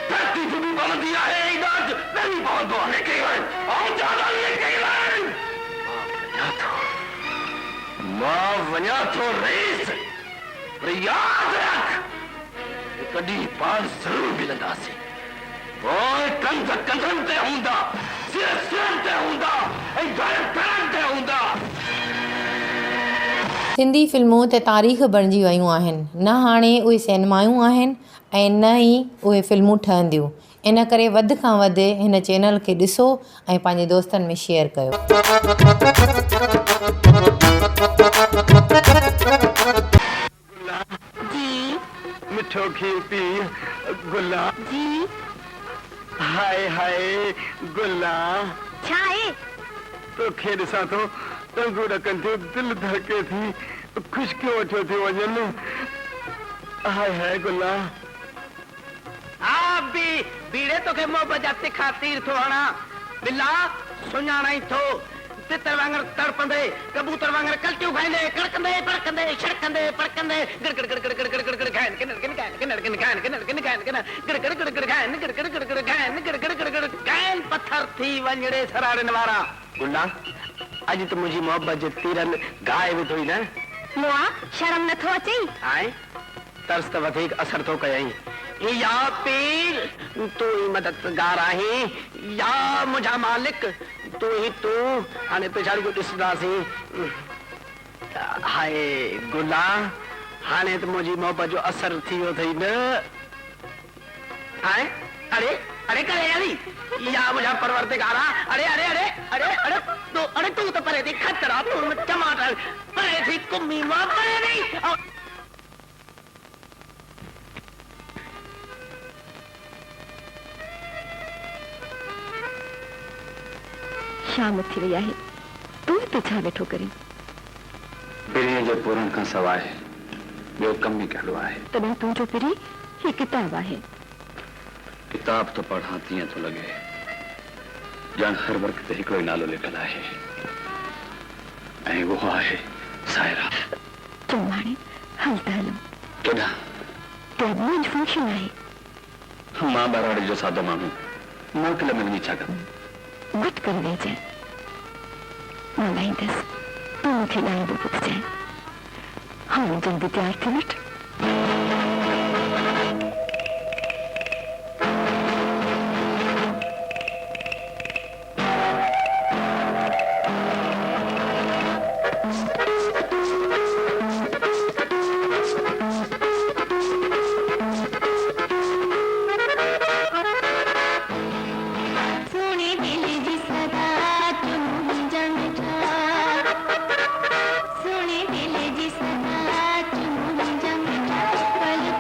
धरती फिटी पवंदी आहे, इलाज नहीं पवंदो आहे। ऐं ज्यादा लेके मां वञा थो रेस, पर यादि रख कॾहिं पाण ज़रूर मिलंदासीं। ओए कंध कंधनि ते हूंदा, सिर सिरनि ते हूंदा ऐं घर घरनि ते हूंदा। सिंधी फिल्मूं त तारीख़ बणिजी वियूं आहिनि। न हाणे उहे सिनेमायूं आहिनि ऐं न ई उहे फिल्मूं ठहंदियूं। इन करे वधि खां वधि हिन चैनल खे ॾिसो ऐं पंहिंजे दोस्तनि में शेयर कयो। जी मिठो खीर पी गुला। जी हाय हाय गुला, छा आहे? तोखे ॾिसां थो टंगू ॾकनि थियूं, दिलि धड़के थी, खुशकियूं वठो थी वञनि। हाय हाय गुला। आप भी बीड़े तो के मोहब्बत जाते खातिर थो हणा बिल्ला सुञाणा ई थो। तितर वांगर तड़पंदे, कबूतर वांगर कल्टियूं खाईंदे, कड़कंदे पड़कंदे छिड़कंदे पड़कंदे गड़ गड़ गड़ गड़ गड़ गड़ गड़ खाइन किनर किन खाइन किनर किन खाइन किनर किन खाइन किनर गड़ गड़ गड़ गड़ खाइन गड़ गड़ गड़ गड़ खाइन गड़ गड़ गड़ गड़ खाइन पत्थर थी वञड़े सराड़न वारा। गुल्ला अॼु त मुंहिंजी मोहब्बत जे तीरनि गाए विधो ई न। मुआ शर्म नथो अचे? आए तर्स त वधीक असर थो कयई। या पीर तू ही मददगार आहे, या मुंहिंजा मालिक तू ही तू। हाणे पिछाड़ी को ॾिसंदासीं। हाय गुला, हाणे त मुंहिंजी मोहब्बत जो असर थी वियो अथई न। हाय अरे अरे करे अड़ी या मुंहिंजा परवरदिगारा। अरे अरे अरे अरे अरे तू त परे थी खतरा, तू टमाटर परे थी कुम्मी मां परे थी। शाम थी वई आहे, तूं हिते छा वेठो करीं? बिड़ीअ जे पुरनि खां सवाइ ॿियो कमु ई कहिड़ो आहे? तॾहिं तुंहिंजो पिरी ही किताब आहे। किताब तो पढ़ा तीअं थो लॻे ॼण हर वक़्त ते हिकिड़ो ई नालो लिखियलु आहे, ऐं उहो आहे सायरा। चओ हाणे हल त हलूं। केॾां? क्लब में फंक्शन आहे। मां बराड़ी जो सादो माण्हू, मां क्लब में वञी छा कयां? गुट करे वेजांइ, मां ॻाईंदसि, तूं मूंखे ॻाईंदो ॿुधजांइ। हाणे जल्दी तयार थी वठ। पल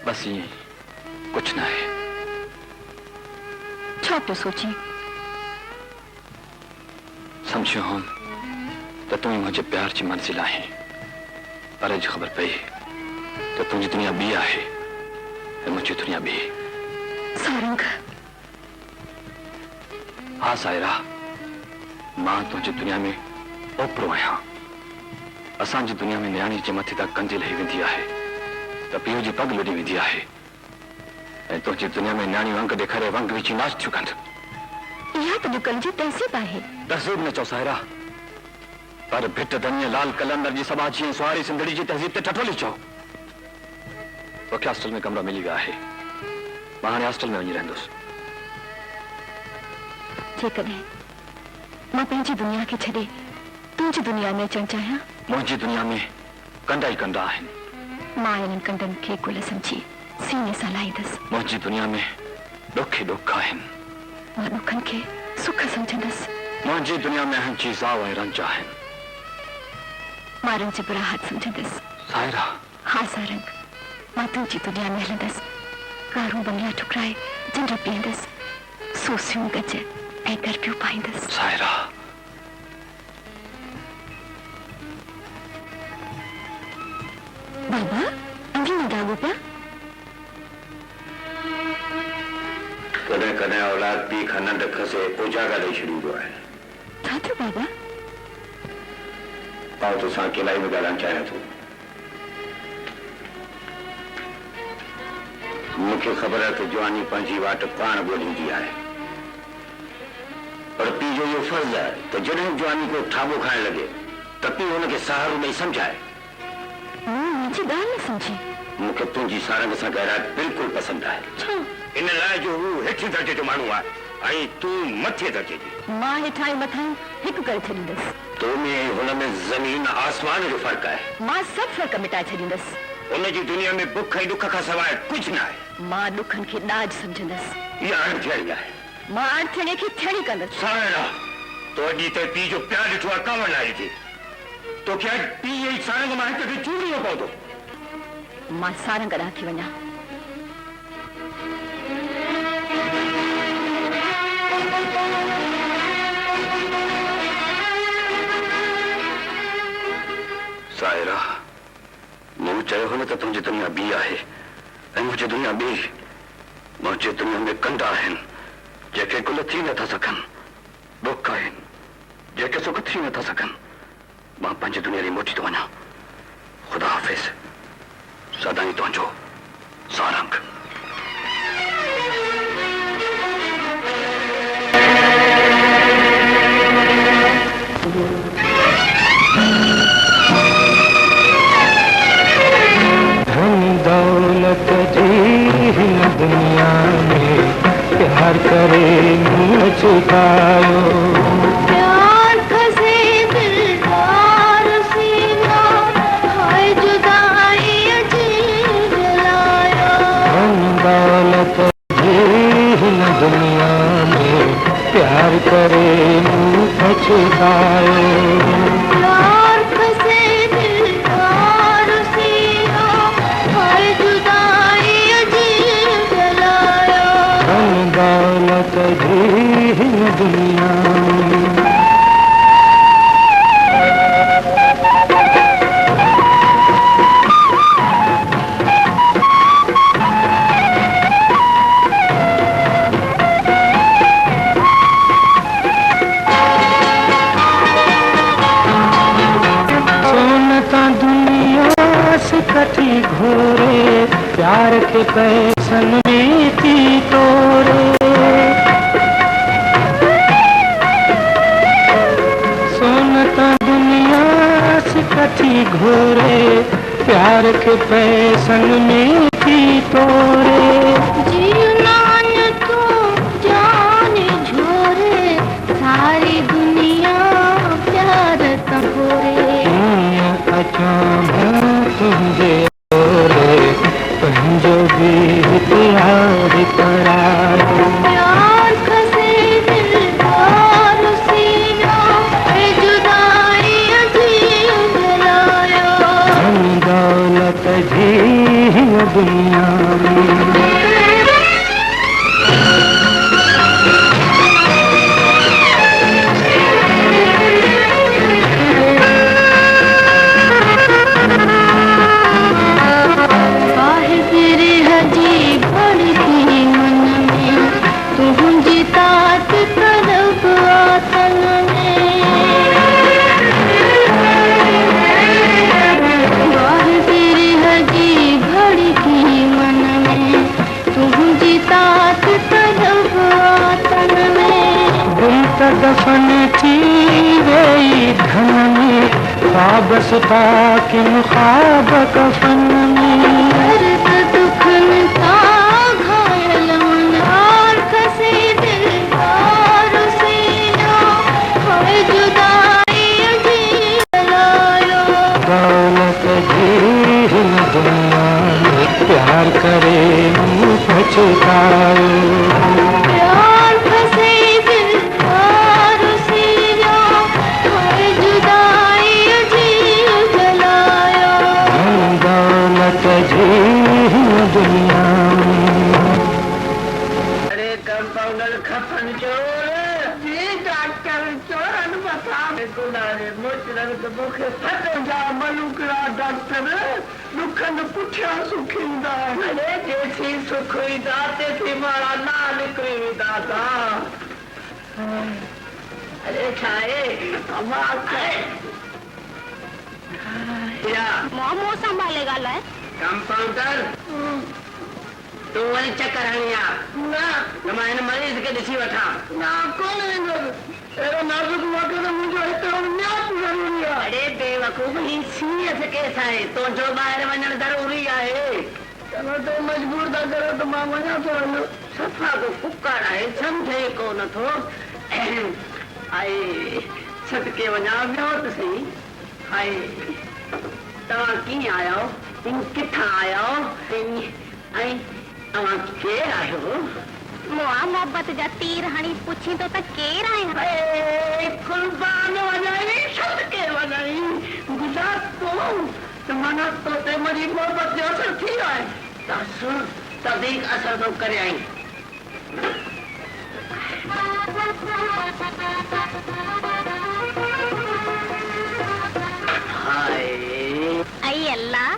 बस ये कुछ ना है। छा पियो सोची? समझो हम तो तुम मुझे प्यार की मंजिल आहे, पर अज खबर पई तो तुझी दुनिया बी आहे ऐं मुझी दुनिया बी। सारंग। हाँ सायरा, मां तुझी दुनिया में ओपरो आहियां। असांजी दुनिया में न्याणी जे मथे तक कंजी लही वेंदी आहे त पीउ जी पग लुॾी वेंदी आहे ऐं तुंहिंजी दुनिया में न्याणियूं अंग ॾेखारे वंग विची नाच थियूं कनि। इहा त अॼुकल्ह जी तहज़ीब आहे। तहज़ीब न चओ सायरा, पर भिट धन्य लाल कलंदर जी सभाजी ऐं सुहारी सिंधड़ी जी तहज़ीब ते ठठोली चओ। तोखे हॉस्टल में कमरो मिली वियो आहे, मां हाणे हॉस्टल में वञी रहंदुसि। जेकॾहिं मां पंहिंजी दुनिया खे छॾे तुंहिंजी दुनिया में अचणु चाहियां, मुंहिंजी दुनिया में कंदा ई कंदा आहिनि। मां इन्हनि कंदनि खे गुल समझी सीने सां लाहींदसि। मुंहिंजी दुनिया में ॾुख ई ॾुख आहिनि, मां ॾुखनि खे सुख समझंदसि। मुंहिंजी दुनिया में अहम चीज़ाव ऐं रंज आहिनि, मां रंज बुराहत समझंदसि। सायरा। हाँ सारंग, मां तुंहिंजी दुनिया में हलंदसि, कारूं बंगला ठुकराए जिंद पीअंदसि, सूसियूं गज ऐं गरबियूं पाईंदसि। सायरा। बाबा अंगी न दागो पिया? कॾहिं कॾहिं औलाद पीउ खां नंढ खसे उजागा ॾेई छॾींदो आहे। छा थियो बाबा? मां तोसां अकेलाई में ॻाल्हाइणु चाहियां थो। मूंखे ख़बर आहे त जवानी पंहिंजी वाट पाण ॻोल्हींदी आहे, पर पीउ जो इहो फर्ज़ आहे त जॾहिं जवानी को ठाबो खाइण लॻे त पीउ हुनखे सहारो ॾेई सम्झाए। मुंहिंजी ॻाल्हि न सम्झी। मूंखे तुंहिंजी सारंग सां ॻाल्हाइण बिल्कुलु पसंदि आहे। छो? इन लाइ जो हू हेठि दर्जे जो माण्हू आहे ऐं तूं मथे दर्जे जी। मां हेठां ऐं मथां हिकु करे छॾींदसि। तो में हुन में ज़मीन आसमान जो फ़र्क़ु आहे। मां सभु फ़र्क़ु मिटाए छॾींदसि। उनजी दुनिया में बुख ऐं ॾुख खां सवाइ कुझु न आहे। मां ॾुखनि खे ॾाज सम्झंदसि। इहा अणथियणी आहे। मां अणथियणी खे थियणी कंदसि। सायरा, तो अॼु त पीउ जो प्यार ॾिठो आहे कावड़ लाइ ॾिठी। तोखे अॼु पीउ जी सारंग मां हिक खे चूड़ियो पवंदो। मां सारंग ॾांहुं थी वञा। सायरा, मूं चयो हो न त तुंहिंजी दुनिया ॿी आहे ऐं मुंहिंजी दुनिया ॿी। मुंहिंजी दुनिया में कंदा आहिनि जेके गुल थी नथा सघनि, ॾुख आहिनि जेके सुख थी नथा सघनि। मां पंहिंजी दुनिया ॾे मोटी थो वञा। ख़ुदा हाफ़िज़। सदाईं तुंहिंजो सारंग। दौलत जी हिन दुनिया में प्यार करे मुंह छुपायो। प्यार खसे दिलदार सीना, हाय जुदाई अजीब लाया। दौलत जी हिन दुनिया में प्यार करे मुंह छुपायो। प्यार खसे दिलदार सीना, कठी घोरे प्यार के पैसन में थी तोरे सोनता दुनिया से कठी घोरे प्यार के पैसन में थी तोरे जीवन तो जाने झोरे सारी दुनिया प्यार तोरे तुझे पंजो भी प्यार करायो प्यार खसे दिल और सीना जुदाई अजीब जलायो हम दौलत जी दुनिया में दफन थी गई धन में ख्वाब सुता के ख्वाब कफन में दुखन का घायल मन और खसे दिल और सीना होए जुदाई अजीब जलायो दौलत जी दुनिया में प्यार करे पछतायो दुनिया अरे कंपाउंडर खफन चोर जी डॉक्टर चोरन बता गुनारे मोचरन के मुखे फट जा मलुकरा डॉक्टर दुखन पुठिया सुखींदा अरे जैसी सुखींदा तेसी मारा ना निकरींदा था अरे छाए अम्मा या मोमो संभालेगा ले कंपाउंडर तू वही चक्कर हणिया ना मैं मरीज के दिसी वठा ना कौन एरो नाजुक मौके तो मुझे इतना न्याय जरूरी है अरे बेवकूफ ही सीरियस केस है तो जो बाहर वञण जरूरी है चलो तो मजबूर था करो तो मां वञा तो सफा को कुकर है समझे को न थो आई सदके वञा वियो त सही हाय तव्हां कीअं आयो किथां आयो ऐं तव्हां केरु आहियो मुआ मोहब्बत जा तीर हणी पुछी तो त केर आया कुर्बान वञाई सदके वञाई गुज़ार तो मना तो ते मरी मोहब्बत जो असर थी आहे त तदीक असर तो करे आई आई अल्लाह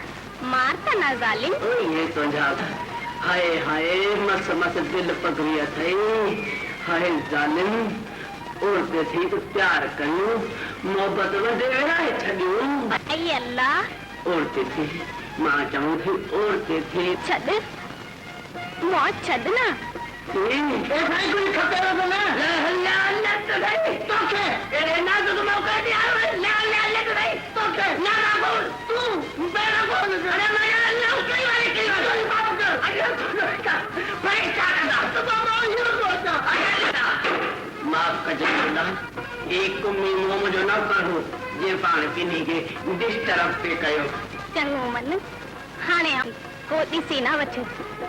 मारता ना जालिम ये तो जा हाय हाय मस मस दिल पगड़िया थई हाय जालिम और ते थी तो प्यार कयूं मोहब्बत वडे है छडियूं आई अल्लाह और ते थी मां चाहूं थी और ते थी छद मौत छद ना ए भाई कोई खबर हो ना ला ला ला तो नहीं तो के ए ना तो मौका दिया ला ला ला तो नहीं तो के ना ना बोल तू मेरा बोल अरे मैं अल्लाह कई बार अरे भाई क्या तो बाबा ये बोलता माफ कजला एक कुम्मी मोम जो ना करू ये पानी पीने के डिस्टर्ब पे कयो चंगो मन हाने को दिसी ना वचे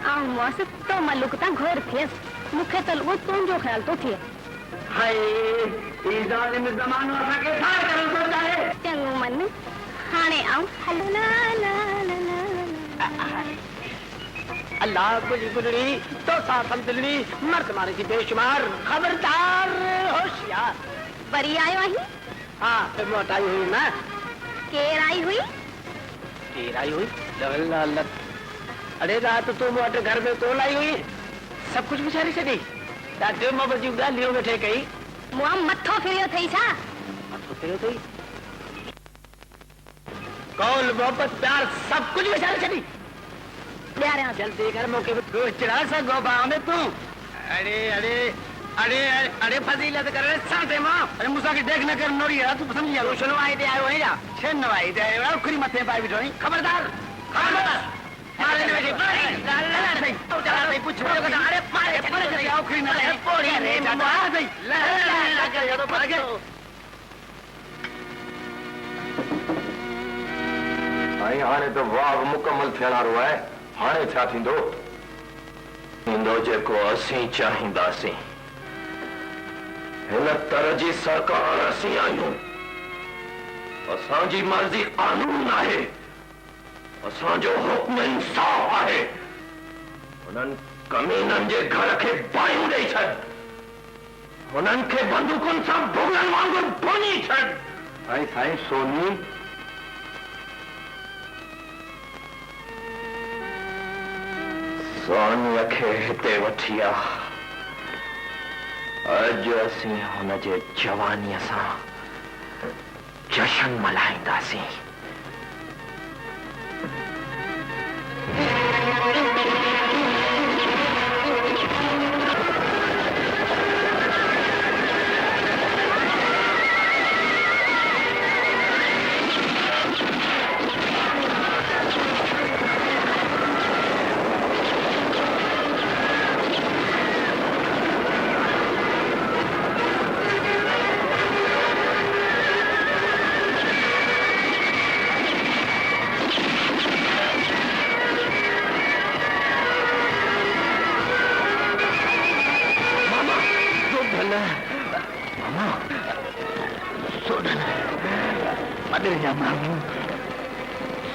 आ मौस तो मलुक ता घोर थियस मुखे तो वो तुंजो ख्याल तो थिए हाय ई जालिम जमानो असा के था करो तो चाहे चंगो मन हाने आऊं हलो ला ला ला ला अल्लाह गुली गुजरी तो साथ दिलनी मर्द मारे की बेशुमार खबरदार होशियार बरी आयो आई हाँ फिर मोट आई हुई ना केर आई हुई लल्ला अरे रात तू मोट घर में तो लाई हुई सब कुछ बिचारी से दी ॾाढो मोहब्बत जूं ॻाल्हियूं वेठे कई मुआ मथो फिरियो थई छा मथो फिरियो थई कौल मोहब्बत प्यार सब कुछ विचार चली प्यारे जल्दी कर मौके पे चिड़ा सा गोबा में तू अरे अरे अरे अरे फजीलत कर रहे साथे मां अरे मुसा के देख न कर नोरी है तू समझ जा सुनवाई दे आयो है जा छे नवाई दे आयो आखिरी मथे पाई बिठोई खबरदार खबरदार मारे ने बेटी मारे नहीं तो चला नहीं पूछ अरे मारे मारे आखिरी न ले पोड़ी रे मार दे ला कर तो पर के आई हाणे तो वाह मुकम्मल थियण वारो आहे हाणे छा थींदो थींदो जेको असीं चाहींदासीं हिन तरह जी सरकार असीं आहियूं असांजी मर्ज़ी कानून आहे असांजो हुक्म इंसाफ़ आहे हुननि कमीननि जे घर खे बायूं ॾेई छॾ हुननि खे बंदूकुनि सां भुॻड़नि वांगुरु भुञी छॾ ऐं साईं सोनी सोनीअ खे हिते वठी आ अॼु असीं हुनजे जवानीअ सां जशन मल्हाईंदासीं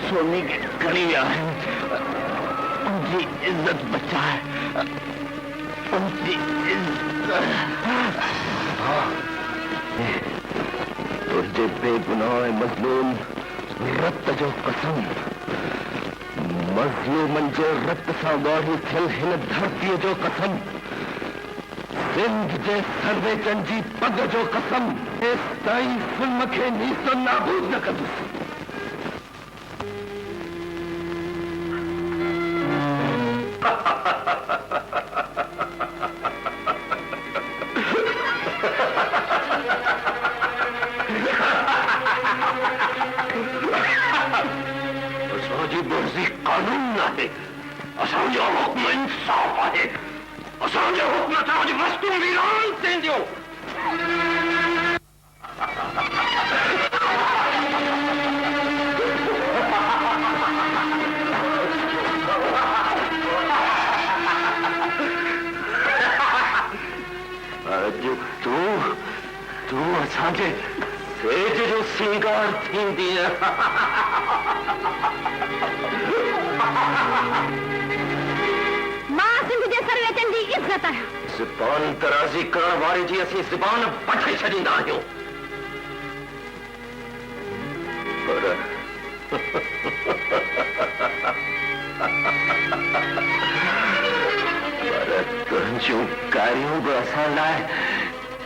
सोनी कड़ी है उनकी इज्जत बचाए उनकी इज्जत तुझे बेगुनाह मजलूम रत जो कसम मजलूमन जो रत सां ॻाढ़ी थियल हिन धरतीअ जो कसम सिंध जे सर्वेचन जी पग जो कसम इस ताईं ज़ुल्म खे नीस्तो नाबूद न कंदुसि असांजी मर्ज़ी कानून आहे असांजो हुक्म इंसाफ़ आहे असांजो हुक्म तव्हांजी वस्तू वीरान थींदियूं अॼु तूं असांजे सेज जो सिंगार थींदीअ मां सिंध जे सर्वेचन जी इज़त आहे ज़ुबान तराज़ी करण वारे जी असीं ज़ुबान पठे छॾींदा आहियूं पर तुंहिंजूं कारियूं बि असां लाइ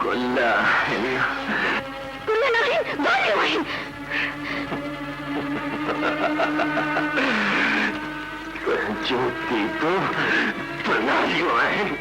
गुल आहिनि गुल न आहिनि गोलियूं आहिनि तुंहिंजूं दीदूं प्रणालियूं आहिनि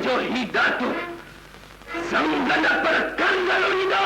जो ही दातु संगन पर कंगल उड़ींदो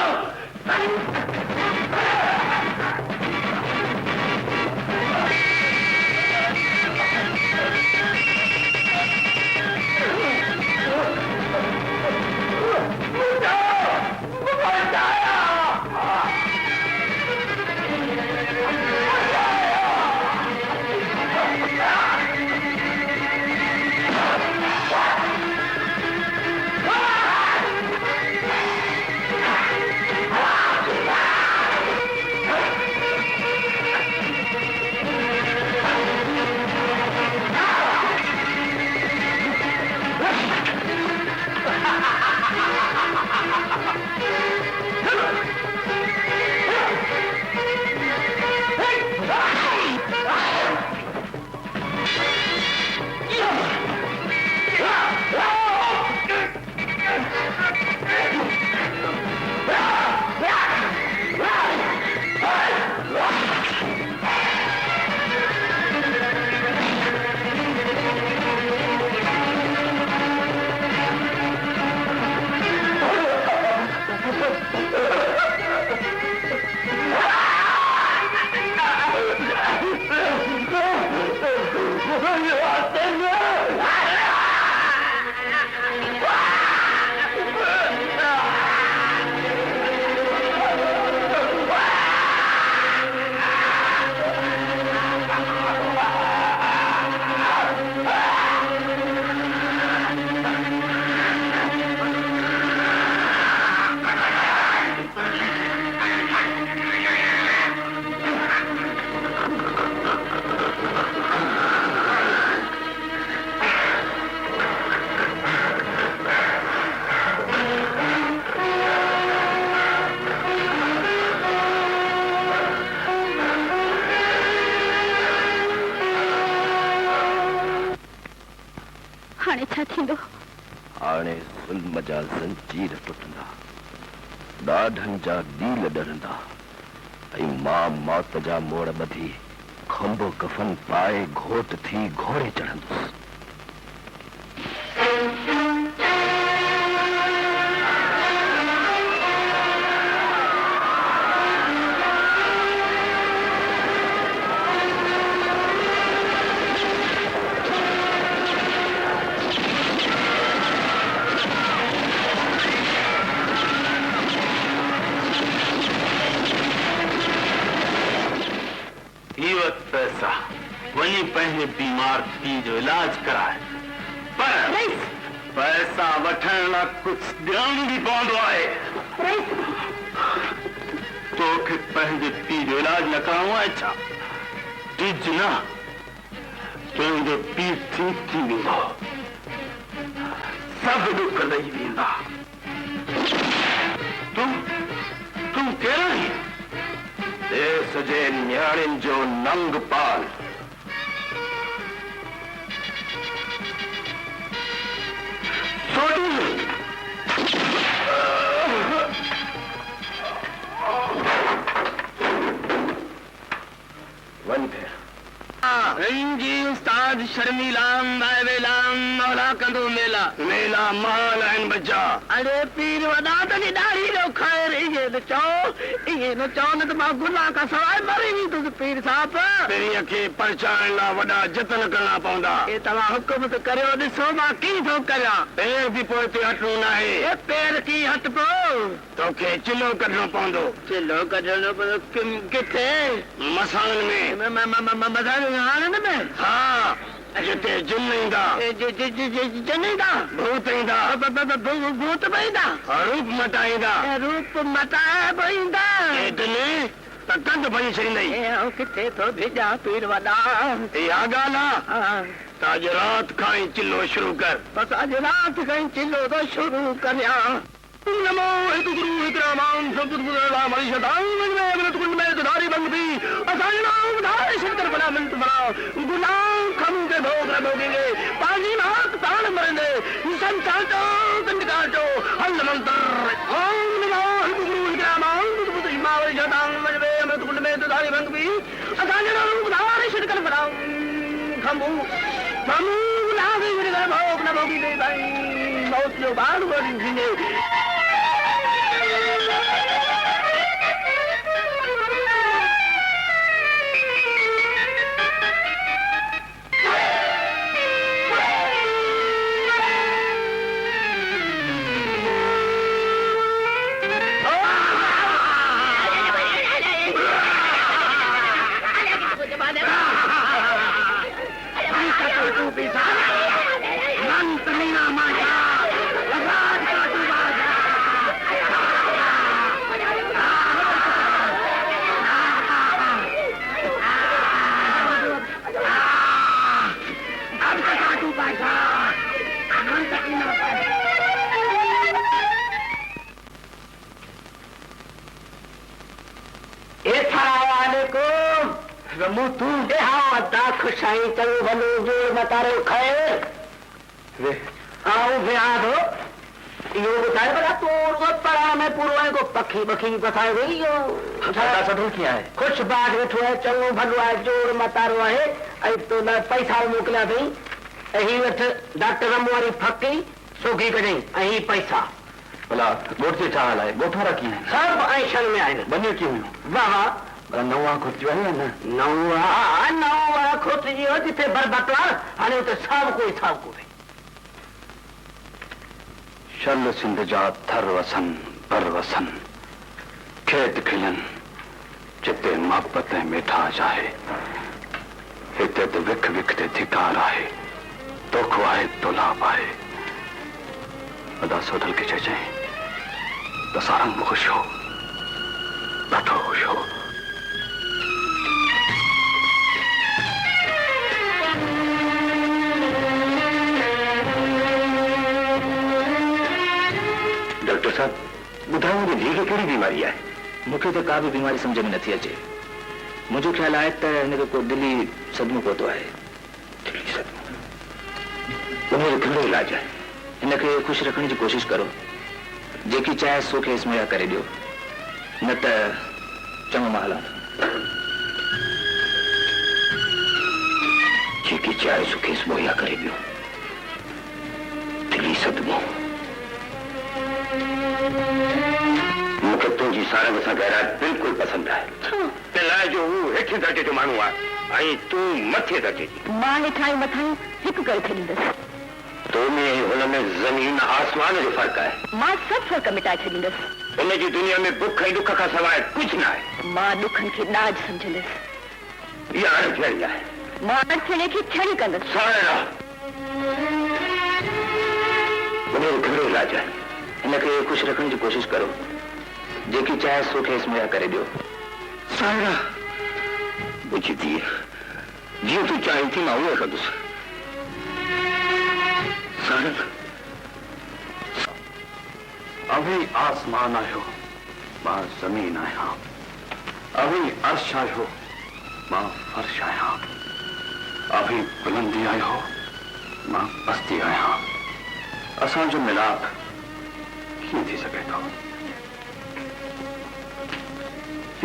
हाणे छा थींदो? हाणे ज़ुल्म जा ज़ंजीर टुटंदा, ॾाढनि जा ॾील ॾरंदा, ऐं मां मौत जा मोड़ ॿधी खंबो कफन पाए घोट थी घोड़े चढ़ंदुसि। पैसा वही पंहिंजे बीमार पी जो इलाज कराए, पर पैसा वठण लाइ कुछ ॾियण भी पवंदो आहे। तोखे पंहिंजे पी जो इलाज न कराइणो आहे छा? टिज न, तुंहिंजो पी ठीक थी वेंदो, सब दुख लही वेंदा। तूं केरु आहीं? देश जे न्याणियुनि जो नंग पाल। वन फिर रंजी उस्ताद शर्मिलाम बायवेलाम मौला कंदो मेला मेला माल आहिनि बच्चा। अरे पीर वॾा तनी ॾाढी रो ख़ैर इहे न चओ न त मां गुनाह खां सवाइ मरी वेंदुसि पीर साहब। तेरीअ खे परचाइण लाइ वॾा जतन करणा पवंदा। हे तव्हां हुकुम त करियो, ॾिसो मां कीअं थो करियां। पैर बि पोइ ते हटणो न आहे। पैर कीअं हट पियो? तोखे चिलो कढणो पवंदो। चिलो कढणो पवंदो? किथे? मसाणनि में। मसाणनि में? हाँ, जिते जिन ईंदा, जिन ईंदा, भूत ईंदा, भूत बि ईंदा, रूप मटाईंदा, रूप मटाए बि ईंदा। त कंध भञी छॾींदई। किथे थो भेजा पीर वॾा? इहा ॻाल्हि आहे त अॼु राति खां ई चिलो शुरू कर। बसि अॼु राति खां ई चिलो थो शुरू करियां। नमो हिकु गुरु हिकु रामाम सतगुरुराम हरिशतां में कुंड में धारी बंद भी असांजो नाम धारे शंकर बना मंत बना गुलाम खम के भोग न भोगेंगे पानी मात प्राण मरेंगे निशन चाटो कंड काटो हल मंत्र ओम नमो हिकु गुरु हिकु रामाम सतगुरुराम हरिशतां में अमृत कुंड में धारी बंद भी असांजो नाम धारे शंकर बना खमू खमू लागे भोग न भोगेंगे भाई मौत जो बाढ़ बढ़ेंगे। तू हाँ दाख शाई चलो भलो जोड़ मतारो खैर वे आओ ब्याह हो यो बताए बड़ा पूर्व पड़ा में पूर्व को पखी बखी बताए गई यो ठाडा सदल किया है कुछ बात बैठो है चलो भलो है जोड़ मतारो है ऐ तो ना पैसा मोकला दई एही वठ डॉक्टर रमवारी फकी सोगी कढई एही पैसा भला गोट से चाल है गोठारा की है सब ऐशन में आए बने क्यों वाह नवा खुर्ची है ना नवा खुर्ची हो जिथे बरबटवा हाने तो सब कोई शल सिंध जा थर वसन पर वसन खेत खिलन जिते मोहब्बत मिठा जाए हिते तो विख विख ते धिकार आहे दुख आहे दुलाभ आहे अदा सोडल के चए तो सारा खुश हो ॾाढो खुश हो डॉक्टर साहब ॿुधायो मुंहिंजी धीउ खे कहिड़ी बीमारी आहे? मूंखे त का बि बीमारी सम्झ में नथी अचे मुंहिंजो ख्याल आहे त हिनखे को दिली सदमो पहुतो आहे। दिली सदमो उन्हें घणो इलाज है, इनके खुश रखने की कोशिश करो, जेकी चाहे सो केस मुहैया करे दियो, न त चङो माल जेकी चाहे सो केस मुहैया करे दियो। दिली सदमो मूंखे तुंहिंजी सारंग सां गहरात बिल्कुल पसंद है। लाइ जो हू हेठि दर्जे जो माण्हू आहे ऐं तूं मथे दर्जे जी। मां हेठां मथां हिकु करे छॾींदसि। तो में हुन में जमीन आसमान जो फर्क है। मां सभु फर्क मिटाए छॾींदसि। इन जी दुनिया में बुख ऐं दुख खां सवाइ कुझु न आहे। मां दुखनि खे ॾाज सम्झंदसि। इहा अणथियणी आहे। मां अणथियणी खे थियणी कंदसि। सायरा उन्हें घणो इलाज है, इनके खुश रखने की कोशिश करो, जेकी चाहे सो केस मुहैया करे दियो। सायरा मुझी धीअ जीअं तूं चाहीं थी मां उहो कंदुसि। सारंग अभी आसमान आयो मां जमीन आया, अभी अर्श आयो मां फर्श आया, अभी बुलंदी आयो मां पस्ती आया। असांजो मिलाप कीअं थी सघे थो?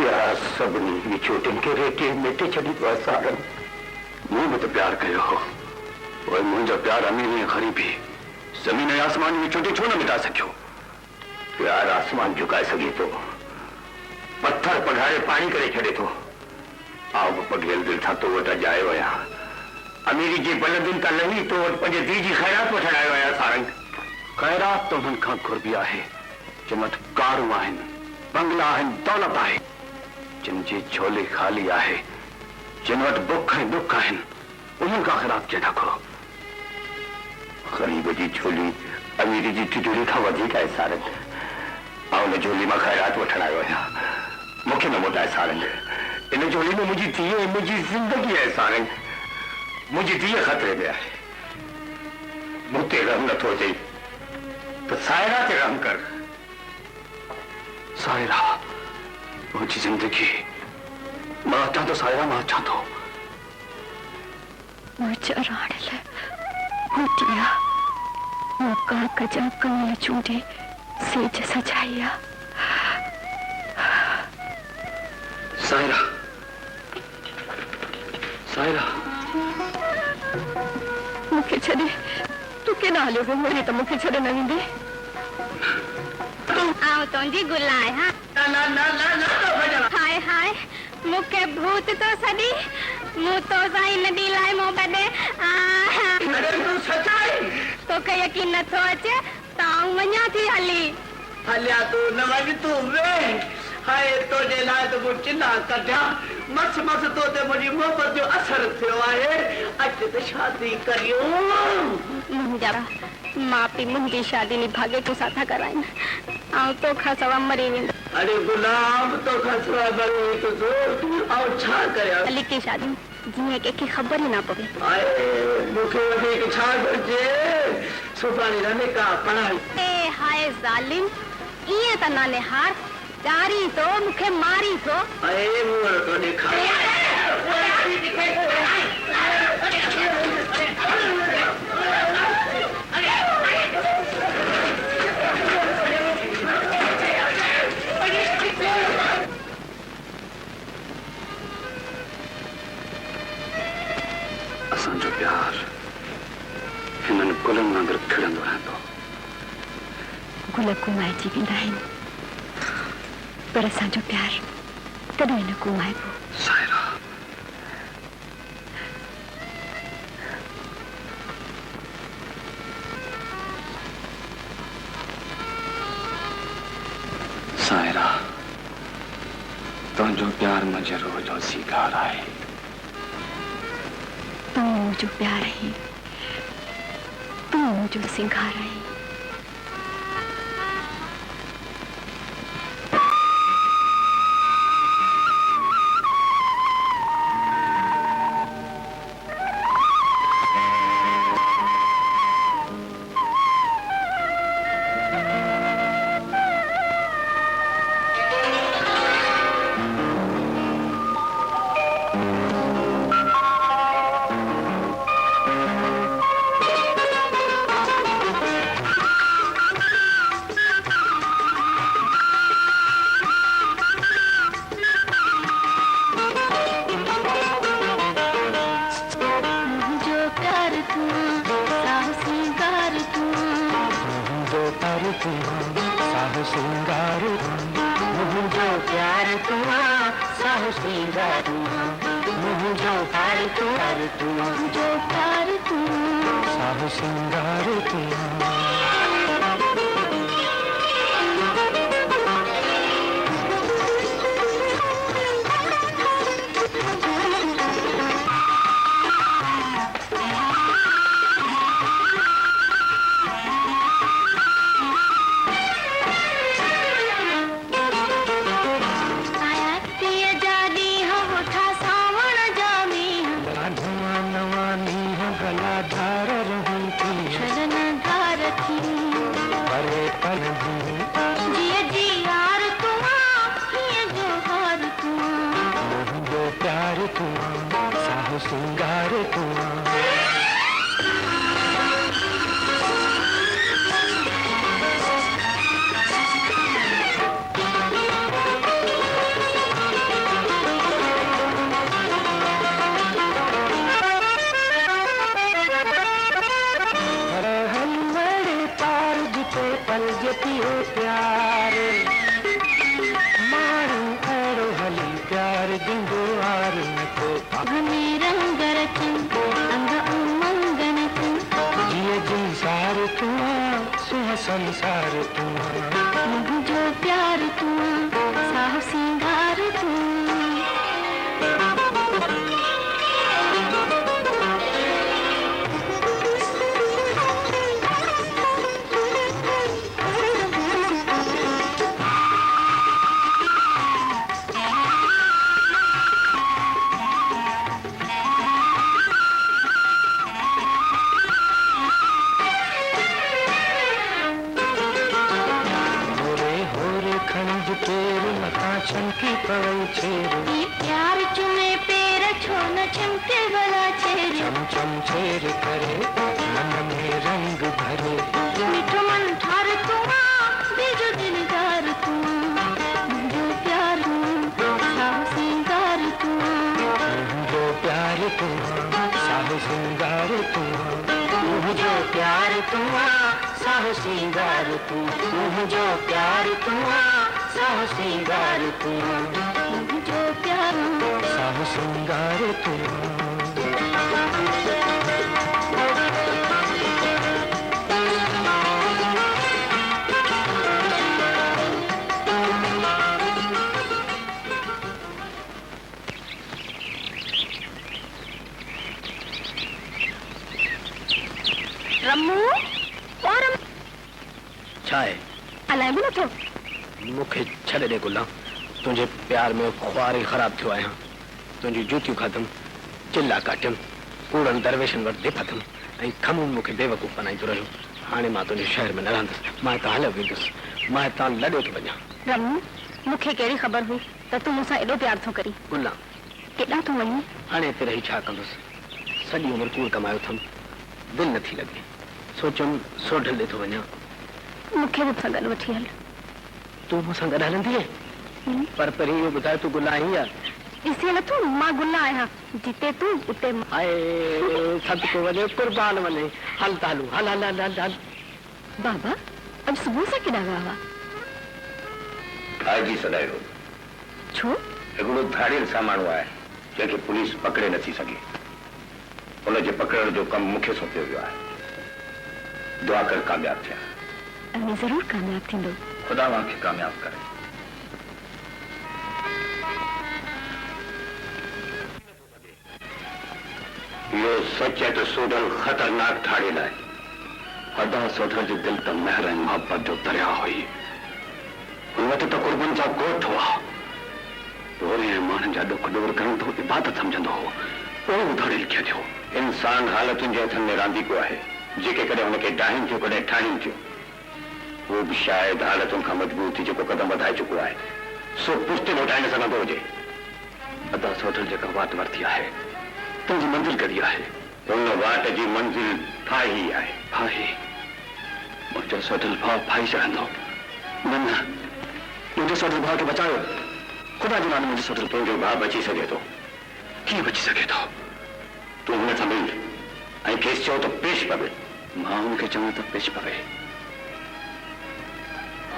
यार सभिनी चोटियुनि खे रेटे मेटे छॾींदो आहे सारंग। मूं बि त प्यार कयो हो, और मुंहिंजो प्यार अमीर ऐं ग़रीबी ज़मीन ऐं आसमान जी चोटी छो न मिटा सकियो? प्यार आसमान झुकाए सघे थो, पत्थर पघारे पाणी करे छॾे थो। आउं बि पघियल दिलि सां तो वटि अॼु आयो आहियां। अमीरी जे बुलंदियुनि तां लही तो वटि पंहिंजे धीउ जी ख़ैरात वठण आयो आहियां। सारंग ख़ैरात त हुननि खां घुरबी आहे जिन वटि कारूं आहिनि, बंगला आहिनि, दौलत आहे, जिन जी झोली ख़ाली आहे, जिन वटि बुख ऐं दुख आहिनि, उन्हनि खां ख़ैरात केॾा घुरो? ग़रीब जी झोली अमीरी जी तिजोरी खां वधीक आहे सारंग। आउं उन झोली मां ख़ैरात वठण आयो आहियां। मूंखे न मोटाए सारंग। इन झोली में मुंहिंजी धीअ ऐं मुंहिंजी ज़िंदगी आहे सारंग। मुंहिंजी धीअ ख़तरे में आहे। मूं ते रहम नथो अचे त सायरा ते रहम कर। सायरा मुंहिंजी ज़िंदगी, मां अचां थो सायरा, मां अचां थो। मुंहिंजा राणियल मोटिया मूं कणक जा कमल चूंडे सेज सजाई आहे। सायरा, सायरा मूंखे छॾे तूं केॾां हलियो पियो? वरी त मूंखे छॾे न वेंदे। आउं तुंहिंजी गुल आहियां। हाय हाय मूंखे भूत तो सदी, मूं तो सां इन ॾींहुं लाइ मूं बॾे। तोखे यकीन नथो अचे त आउं वञा थी हली। हलिया तूं न वञ, तूं वेह। हाय तुंहिंजे लाइ त मूं चिला कढिया। मस मस तो ते मुंहिंजी मोहबत जो असर थियो आहे। अच त शादी करियूं। मुंहिंजा माउ पीउ मुंहिंजी शादी निभागे तोसां था कराइनि। ऐं तोखां सवाइ मरी वेंदो। अरे गुलाम तोखां सवाइ मरी वेंदो ऐं छा करियां? लिकी शादी जीअं कंहिंखे ख़बर ई न पवे। मूंखे वधीक छा घुरिजे? सुभाणे न निकाह पढ़ाई। ए हाय ज़ालिम, ईअं त न निहार, ॾारी थो मूंखे मारी थो। मुंहुं तो ॾेखार। असांजो प्यार हिननि गुलनि वांगुरु खिलंदो रहंदो। गुल कुमाइजी वेंदा आहिनि, पर असांजो प्यार कॾहिं न कुमाइबो। सायरा सायरा तुंहिंजो प्यार मुंहिंजे रूह जो सीगार आहे। तूं मुंहिंजो प्यार आहीं, तूं मुंहिंजो सिंगार आहीं। साहु सिंगार मुझो प्यार तुआ साहु सिंगार मुझो प्यार तुआ जो प्यार तू साहु सिंगार तुआ सिंगार तुआ पल जतियो प्यार मारू अड़ो हली प्यार दिंदो आर को रंग रचन अंग उमंगन तू जिए संसार तुआ सुह संसार तुआ मुझो प्यार तू साहु सिंगार तू चमकी पवई छेर प्यार चुमे पेर छो न चमके वाला छेर चम चम छेर करे मन में रंग भरे मिठो मन ठार तुआ बीजो दिलदार तुआ मुझो प्यार साहु सिंगार तुआ मुझो प्यार तुआ साहु सिंगार तुआ मुझो प्यार तुआ साहु सिंगार तुआ मुझो प्यार तुआ साहु सिंगार तुआ मुझो प्यार साहु सिंगार तुआ रम्मू और चाय अलाए भी न थो मुखे छड़े दे गुला तुझे प्यार में ख्वार ही खराब थियो आया तुझी जूतियूं खाधम चिल्ला काटियम कूड़न दरवेशन वर दिफतम ऐं खमून मुखे बेवकूफ़ बनाईंदो रहियो हाणे मां तुझे शहर में न रहंदुसि मां हितां हलियो वेंदुसि मां हितां लॾो थो वञा रम्मू मुखे कहिड़ी ख़बर हुई त तूं मूंसां एॾो प्यार थो करी गुला केॾां थो वञी हाणे हिते रही छा कंदुसि सॼी उमिरि कूड़ कमायो अथमि दिलि नथी लॻे सोचम सोढल ॾे थो वञा मूंखे बि सां गॾु वठी हल तूं मूंसां गॾु हलंदी आहे पर पहिरीं इहो ॿुधाए तूं गुला आहीं या ॾिसी नथो मां गुला आहियां जिते तूं उते मां हाय सदको वञे कुर्बान वञे हल त हलूं हल हल हल हल हल बाबा अॼु सुबुह सां केॾां विया हुआ आज ही सदायो छो हिकिड़ो धाड़ियल सा माण्हू आहे जंहिंखे पुलिस पकड़े नथी सघे उनजे पकड़ण जो कमु मूंखे सौंपियो वियो आहे दुआ कर कामयाब थिया अने ज़रूरु कामयाब थींदो खुदा मूंखे कामयाब करे इहो सच है तो सोडल खतरनाक धाड़ियल आहे अदा सोडल जो दिल त महर ऐं मोहब्बत जो दरिया हुई हुन वटि त कुर्बन जा ॻोठ हुआ रोरे ऐं माण्हुनि जा ॾुख ॾोर करण तो इबादत सम्झंदो हो पोइ धाड़ियल कीअं थियो इंसान हालतुनि जे हथनि में रांदीको आहे जेके कॾहिं हुनखे डाहिनि थियूं कॾहिं ठाहिनि थियूं वो भी शायद हालतुनि खां मजबूर थी जेको कदम वधाए चुको आहे सो पुष्टि मोटाए न सघंदो हुजे अदा सोडल जेका वाट वरिती आहे तुंहिंजी मंज़िल कॾी आहे हुन वाट जी मंज़िल फाही आहे फाही मुंहिंजो सोडल भाउ फाही चढ़ंदो न न मुंहिंजे सोडल भाउ खे बचायो खुदा जो नालो मुंहिंजो सोडल पंहिंजो भाउ बची सघे थो कीअं बची सघे थो तूं हुन सां मिल ऐं खेसि चओ त पेश पवे मां हुनखे चवां त पेश पवे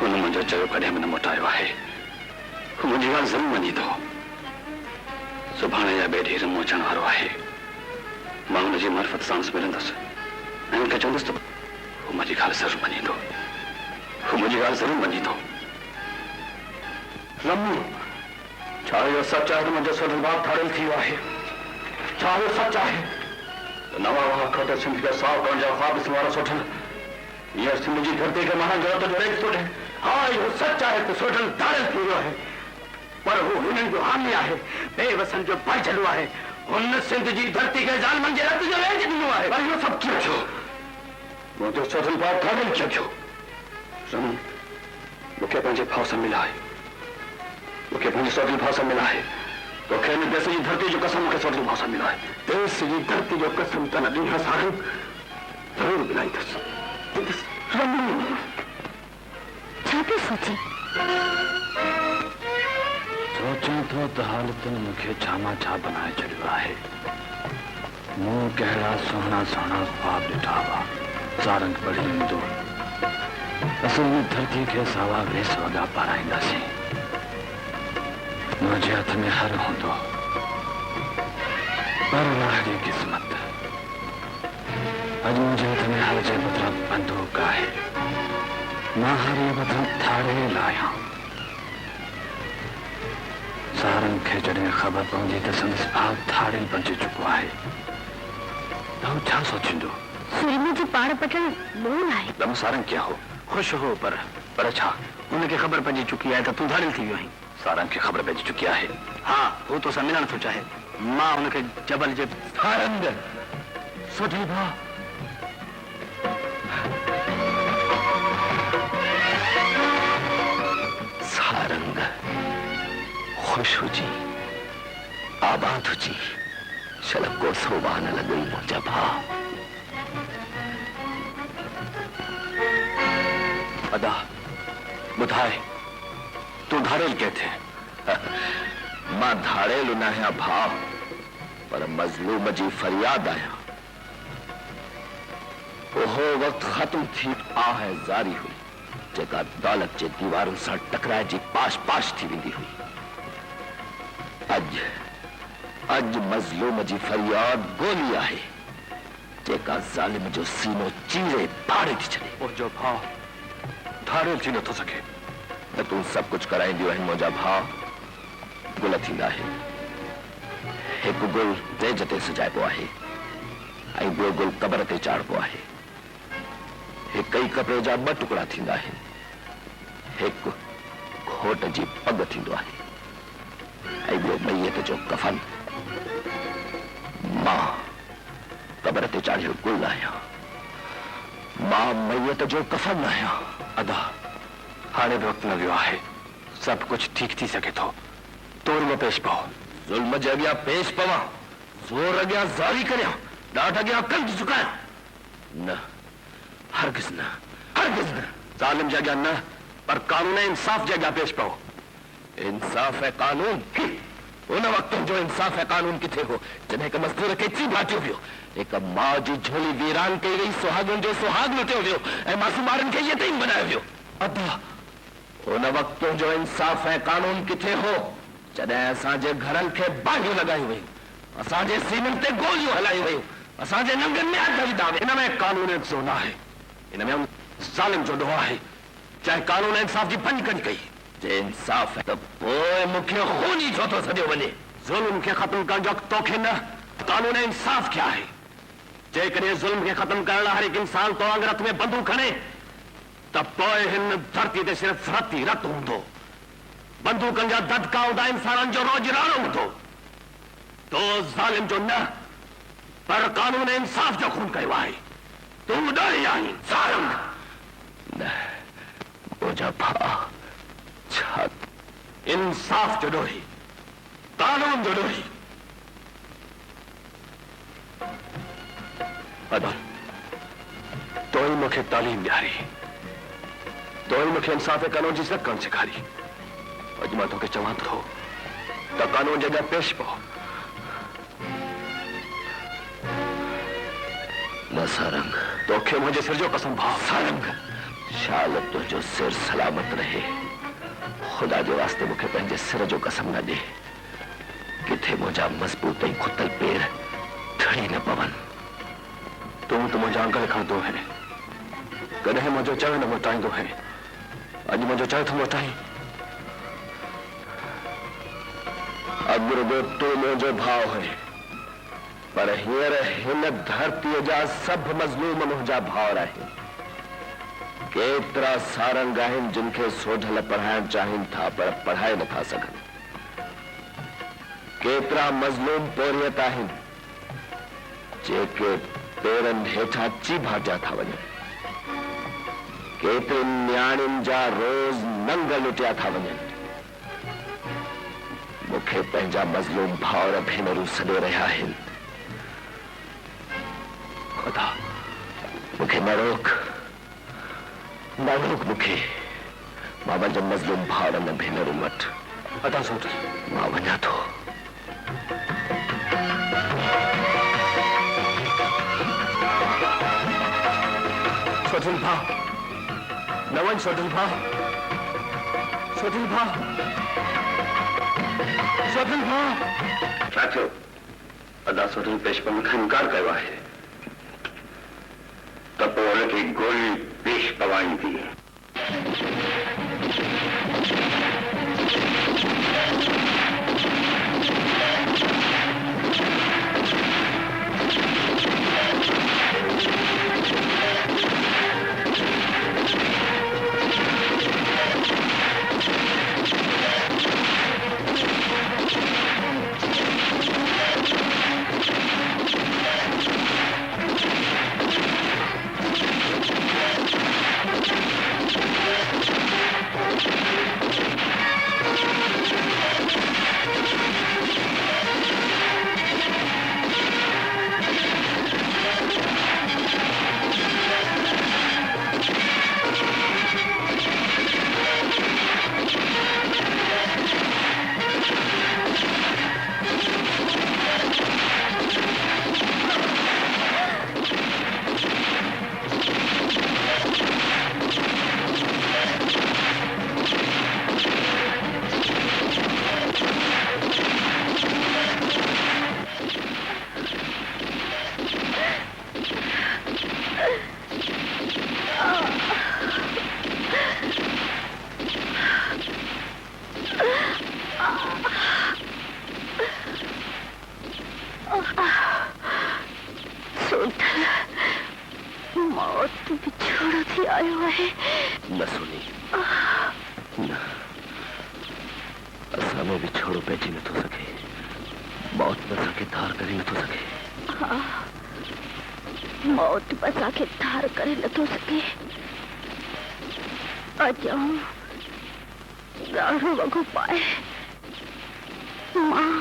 हुन मुंहिंजो चयो कॾहिं बि न मोटायो आहे। मुंहिंजी ॻाल्हि ज़रूरु मञींदो। सुभाणे या ॿिए ॾींहुं रमो अचण वारो आहे। मां हुनजी मार्फत सां मिलंदुसि ऐं हुनखे चवंदुसि त हू मुंहिंजी ॻाल्हि ज़रूरु मञींदो। हू मुंहिंजी ॻाल्हि ज़रूरु मञींदो। रमू, छा इहो सच आहे त मुंहिंजो सोनल बाप ठाहियल थी वियो आहे? छा इहो सच आहे त नवां वखत सिंध खे साफ़ करण जा ख्वाब वारो सोठल हींअर सिंध जी धरती खे महान ज़रूरत जो रेत थो ॾे? हा, इहो सच आहे त सोठल ठाहियल थी वियो आहे, पर हू हिननि जो हामी आहे, बेवसन जो भाईचलो आहे। हुन सिंध जी धरती खे ज़ालिमनि जे रत जो रेत ॾिनो आहे। पर इहो सभु कीअं थियो? मुंहिंजो सोठल बाप ठाहियल कीअं थियो? रमू, मूंखे पंहिंजे भाउ सां मिलाए, मूंखे पंहिंजे सोठल भाउ सां मिलाए। तोखे हिन देश जी धरती जो कसम मूंखे सोठल भाउ सां मिलाए। देश जी धरती जो कसम त न ॾिनो सां ज़रूरु मिलाईंदुसि। छा थी सोची? सोचां थो त हालतुनि मूंखे छामा छा बनाए छॾियो आहे। मूं कहिड़ा सुहिणा सुहिणा ख्वाब ॾिठा हुआ, सारंग पढ़ी ईंदो। असल में धरती खे सावा वेस वॻा पाराईंदासीं। मुंहिंजे हथ में हर हूंदो, पर वाहिड़ी क़िस्मत, अॼु मुंहिंजे हथ में हर जे बदिरां बंदूक आहे। मां हर जे बदिरां थाड़ेल आहियां। सारंग खे जॾहिं ख़बर पवंदी त संदसि भाउ थाड़ेल बणिजी चुको आहे त हू छा सोचींदो? सुरीमे जी पाड़ पटण बोल आहे। दम सारंग क्या हो? खुश हो, पर छा हुनखे ख़बर पइजी चुकी आहे त तूं थाड़ेल थी वियो आहीं? सारंग खे ख़बर पइजी चुकी आहे। हा, हू तोसां मिलण थो चाहे। मां हुनखे जबल जे सारंग सुठी भाउ सारंग खुश हुजी, आबाद हुजी, शलक को सोवा न लॻई मुंहिंजा भाउ। अदा ॿुधाए, तूं धाड़ेल के थे? मां धाड़ेल न आहियां भाउ, पर मज़लूम जी फरियाद आहियां। उहो वक़्तु ख़त्म थी आहे ज़ारी हुई जेका दौलत जे दीवारुनि सां टकराइजी पाश पाश थी वेंदी हुई। अॼु मज़लूम जी फरियाद गोली आहे जेका ज़ालिम जो सीनो चीरे फाड़े थी छॾे। मुंहिंजो भाउ धाड़ेल थी नथो सघे। त तूं सभु कुझु कराईंदियूं आहिनि मुंहिंजा भाउ। गुल थींदा आहिनि, हिकु गुल तेज ते सजाइबो आहे ऐं ॿियो गुल क़बर ते चाढ़बो आहे। हिक ई कपिड़े जा ॿ टुकड़ा थींदा आहिनि, हिकु घोट जी पग थींदो आहे ऐं ॿियो मैयत जो कफन। मां क़बर ते चाढ़ियो गुल आहियां, मां मैयत जो कफन आहियां। अदा हाणे बि वक़्तु न वियो आहे, सभु कुझु ठीकु थी सघे थो। तोर में पेश पओ, ज़ुल्म जे अॻियां पेश पवां, ज़ोर अॻियां ज़ारी करियां, ॾाढ अॻियां कंध झुकायां? न, हरगिज़ न, हरगिज़ न। ज़ालिम जे अॻियां न, पर कानून ऐं इंसाफ़ जे अॻियां पेश पओ। इंसाफ़ ऐं कानून? उन वक़्त जो इंसाफ़ ऐं कानून किथे हो जॾहिं हिक मज़दूर खे एतिरी भाटियो वियो, हिक माउ जी झोली वीरान कई वई, सुहागन जो सुहाग लुटियो वियो ऐं मासूम ॿारनि खे यतीम बनायो वियो। अदा उन वक़्त जो इंसाफ़ ऐं कानून किथे हो जॾहिं असांजे घरनि खे बाहियूं लॻायूं वयूं, असांजे सीननि ते गोलियूं हलायूं वयूं, असांजे नंगनि में हथ विधा विया। हिन में कानून जो न आहे, हिन में ज़ालिम जो ॾोह आहे चाहे कानून इंसाफ़ जी पंज कड़ी कई। जे इंसाफ़ त पोइ मूंखे खूनी छो थो सॼो वञे? ज़ुल्म खे ख़त्म करण जो तोखे न, कानून इंसाफ़ क्या है? जेकॾहिं ज़ुल्म खे ख़त्म करण लाइ हर हिकु इंसान तो वांगुरु हथ में बंदूक खणे त पोइ हिन धरती ते सिर्फ़ रत ई रत हूंदो। बंदूकनि जा ददका हूंदा, इंसाननि जो रोज़गार हूंदो। तो ज़ालिम जो न, पर कानून इंसाफ़ जो खून कयो आहे। तूं ॾोही आहीं सारंग। न मुंहिंजा भाउ, छा इंसाफ़ जो ॾोही, कानून जो ॾोही। अदा तो ही मूंखे तालीम ॾियारी, तो ही मूंखे इंसाफ़ ऐं कानून जी इज़त करणु सेखारी। अॼु मां तोखे चवां थो त कानून जे अॻियां पेश पओ। न सारंग, तोखे मुंहिंजे सिर जो कसम भाउ। सारंग, शाल तुझो सिर सलामत रहे। खुदा जे वास्ते मुखे पंहिंजे सिर जो कसम न दे, किथे मुंहिंजा मजबूत ऐं खुतल पेर ठड़ी न पवन। तूं तो मुंहिंजा अंकल खणंदो है, कॾहिं मुंहिंजो चयो न मोटाईंदो है, अॼु मुंहिंजो चयो थो मोटाई। अॻु रुगो तूं मुंहिंजो भाउ है, पर हींअर हिन धरतीअ जा सभु मज़लूम मुंहिंजा भाउर आहिनि। केतिरा सारंग आहिनि जिन खे सोढल पढ़ाइण चाहिनि था पर पढ़ाए नथा सघनि। केतिरा मज़लूम पोरियत आहिनि जेके पेरनि हेठां चीभा जा था वञनि। केतिरनि न्याणियुनि जा रोज़ नंग लुटिया था वञनि। मूंखे पंहिंजा मज़लूम भाउर भेनरूं सॾे रहिया आहिनि। खुदा मूंखे न रोक, न रोक मूंखे। मां वञा मज़लूम भाउरनि भेनरूं वटि। अदा सोच, मां वञा थो। सोढल भाउ, न वञ सोढल भाउ, सोढल भाउ, सोढल भाउ। छा थियो? अदा सोढल पेशपन खां इनकार कयो आहे त पोइ हुनखे गोली पेश पवाईंदी। मौत बिछोड़ थी आयो है। न सुनी, न असां में बिछोड़ो पइजी नथो सघे। मौत असांखे धार करे नथो सघे। हाँ, मौत असांखे धार करे नथो सघे। अॼु ॻाढ़ो वॻो पाए मां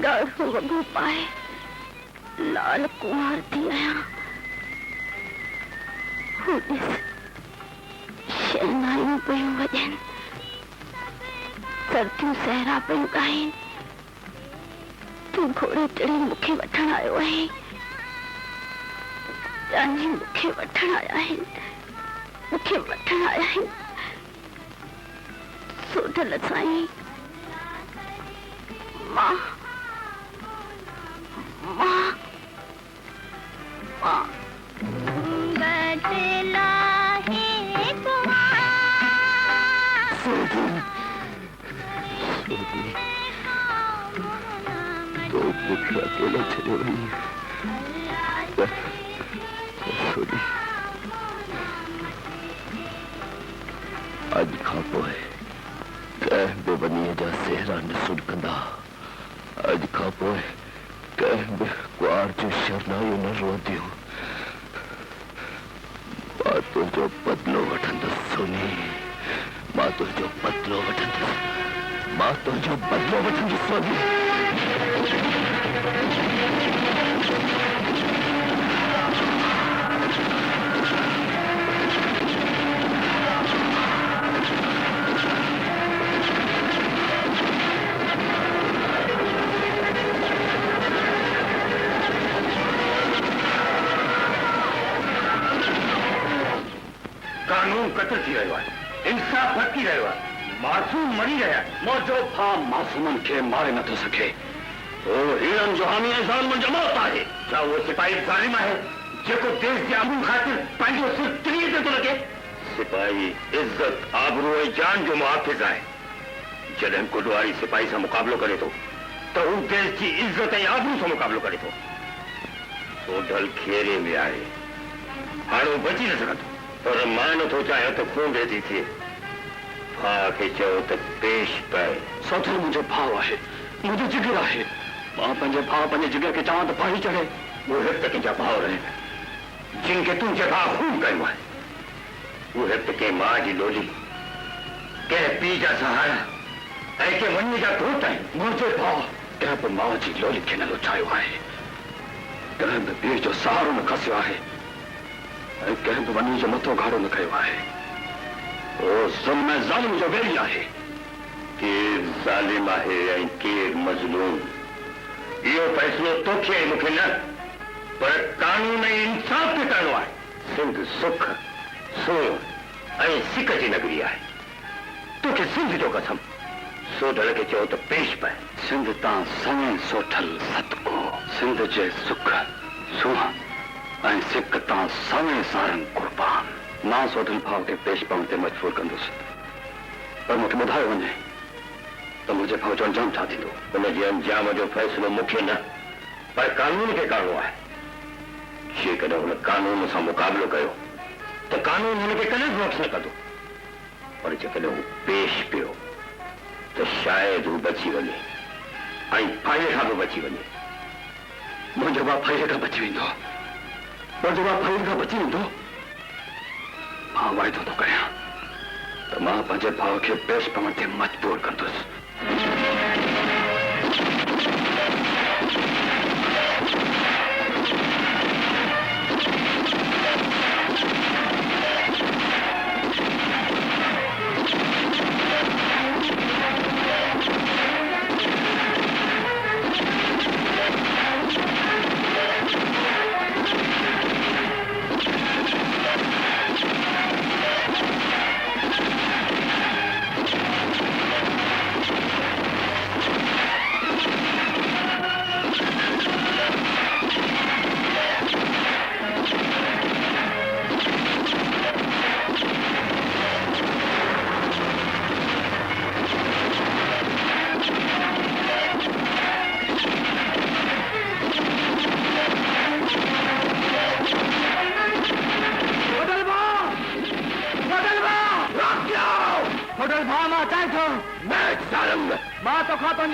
ॻाढ़ो वॻो पाए लाल कुंवार थी आहियां। शहनाइयूं पियूं वॼनि, सर्दियूं सहरा पियूं ॻाइनि। तूं घोड़े चढ़ी मूंखे वठण आयो आहीं, जानी मूंखे वठण आया आहिनि, मूंखे वठण आया आहिनि। सोढल साईं, मां तो मुझे अकेला चले वही। अज खां पोइ कंहिं बि वञीअ जा सेहरा न सुॾकंदा। अज खां पोइ कंहिं बि कुंवार जूं शरनायूं न रोंदियूं। मां तुंहिंजो बदिलो वठंदुसि सोनी, मां तुंहिंजो बदिलो वठंदुसि, मां तुंहिंजो बदिलो वठंदुसि सोनी। कत्ल थी रहियो आहे, इंसाफ भटकी रहियो आहे, मासूम मरी रहिया आहिनि। मुंहिंजो भाउ मासूमनि खे मारे नथो सघे। उहो हीरनि जो हामी ऐं ज़ालिमनि जो मौत आहे। छा उहो सिपाही ज़ालिम आहे जेको देश जे अमन ख़ातिर पंहिंजो सिर तिरीअ ते थो लॻे? सिपाही इज़त, आबरू ऐं जान जो मुहाफ़िज़ आहे। जॾहिं कुॾवारी सिपाही सां मुक़ाबिलो करे थो त हू देश जी इज़त ऐं आबरू सां मुक़ाबिलो करे थो। सोढल खेरे में आहे, हाणे बची न सघंदो, पर मां नथो चाहियां त खून रेती थिए। भाउ खे चयो त पेश पए। सोढल मुंहिंजो भाउ आहे, मुंहिंजो जिगर आहे। मां पंहिंजे भाउ पंहिंजे जिगर खे चवां त फाही चढ़े। उहे त कंहिंजा भाउर आहिनि जिन खे तुंहिंजे भाउ खून कयो आहे। उहे त कंहिं माउ जी लोली, कंहिं पीउ जा सहारा ऐं कंहिं वञे जा घोट आहिनि। मुंहिंजो भाउ कंहिं बि माउ जी लोली खे न लुचायो आहे, कंहिं बि पीउ जो सहारो न खसियो आहे ऐं कंहिं बि वञे जो मथो घाड़ो न कयो आहे। उहो ज़ुल्म ऐं ज़ालिम जो वेरी आहे। केरु ज़ालिम आहे ऐं केरु मज़लूम, इहो फ़ैसिलो तोखे ऐं मूंखे न, पर कानून ऐं इंसाफ़ खे करणो आहे। सिंध सुख, सोन ऐं सिक जी नगरी आहे। तोखे सिंध जो कसम। सोढल खे चयो त पेश पए। सिंध तां सवें सोठल सदको, सिंध जे सुख, सुह ऐं सिक तां सवें सारंग कुर्बान। मां सोढल भाउ खे पेश पवण ते मजबूर कंदुसि, पर मूंखे ॿुधायो वञे त मुंहिंजे भाउ जो अंजाम छा थींदो। हुनजे अंजाम जो फ़ैसिलो मूंखे न, पर कानून खे करणो आहे। जेकॾहिं हुन कानून सां मुक़ाबिलो कयो त कानून हुनखे कॾहिं बख़्श न कंदो, पर जेकॾहिं हू पेश पियो त शायदि हू बची वञे ऐं फाहे खां बि बची वञे। मुंहिंजो भाउ फाहे खां बची वेंदो, मुंहिंजो भाउ फाहे खां बची वेंदो। मां वाइदो थो कयां त मां पंहिंजे भाउ खे पेश पवण ते मजबूर कंदुसि।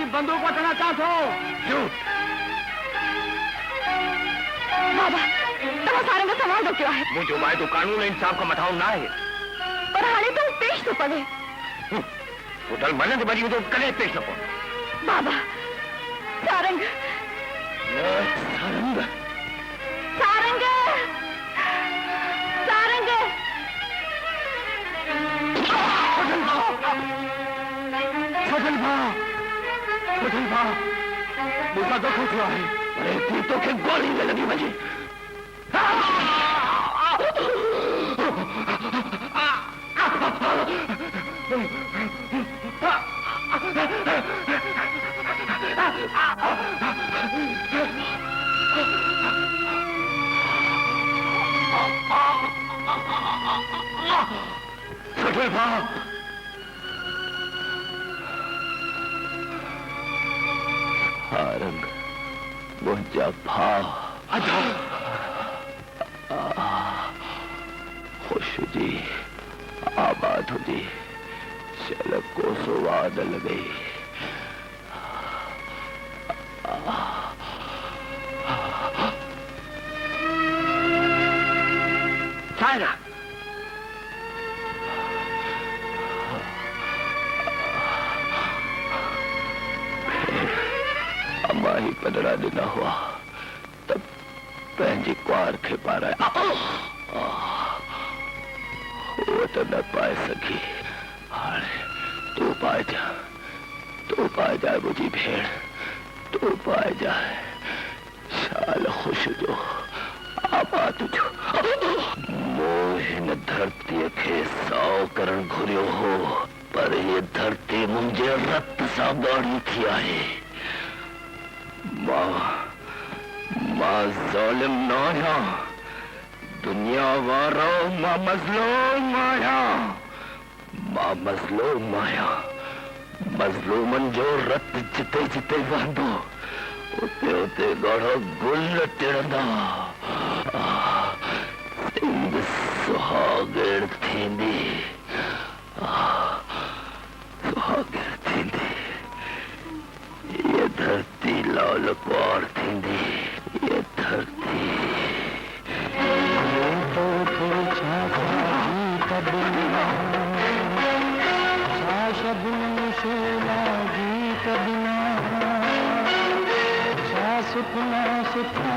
बंदूक वठना चाहतो। क्यों? बाबा, तव्हां सारंग सवाल क्यों है? मुझे वाइदो कानून इंसाफ का मथाउ ना है। पर हाणे तो पेश तो पवे। होटल मन ते बजी तो कने पेश न पवे। बाबा, सारंग। सारंग। सारंग। सारंग। होटल भाउ, मूंसां धोखो थियो आहे। अरे तूं तोखे गोली में लॻी वञे। होटल भाउ, सारंग मुंहिंजा भाउ। खुश हुजी, आबाद हुजी, चल को सुवाद लॻे। सायरा, अम्मा ही पदड़ा ॾिना हुआ तब पंहिंजी कुंवार खे पाराया। वो तो न पाए सकी। हाणे तू पाइजा, तू पाइजा मुंहिंजी भेण, तू पाइजा। शाल खुश जो, आबाद जो। मोहिन धरती के साव करण घुरियो हो, पर ये धरती मुझे रत सा गाड़ी थी आहे। मां जालिम ना आया, दुनिया वारो मां मजलूम आया। मां मजलूम आया, मजलूमन जो रत जिते जिते वहंदो उते उते गाढ़ो गुल टिरंदा। सिंध सुहागण थींदी, सुहागण थींदी। ये धरती लाल पार थींदी, ये धरती। सुपना सुखा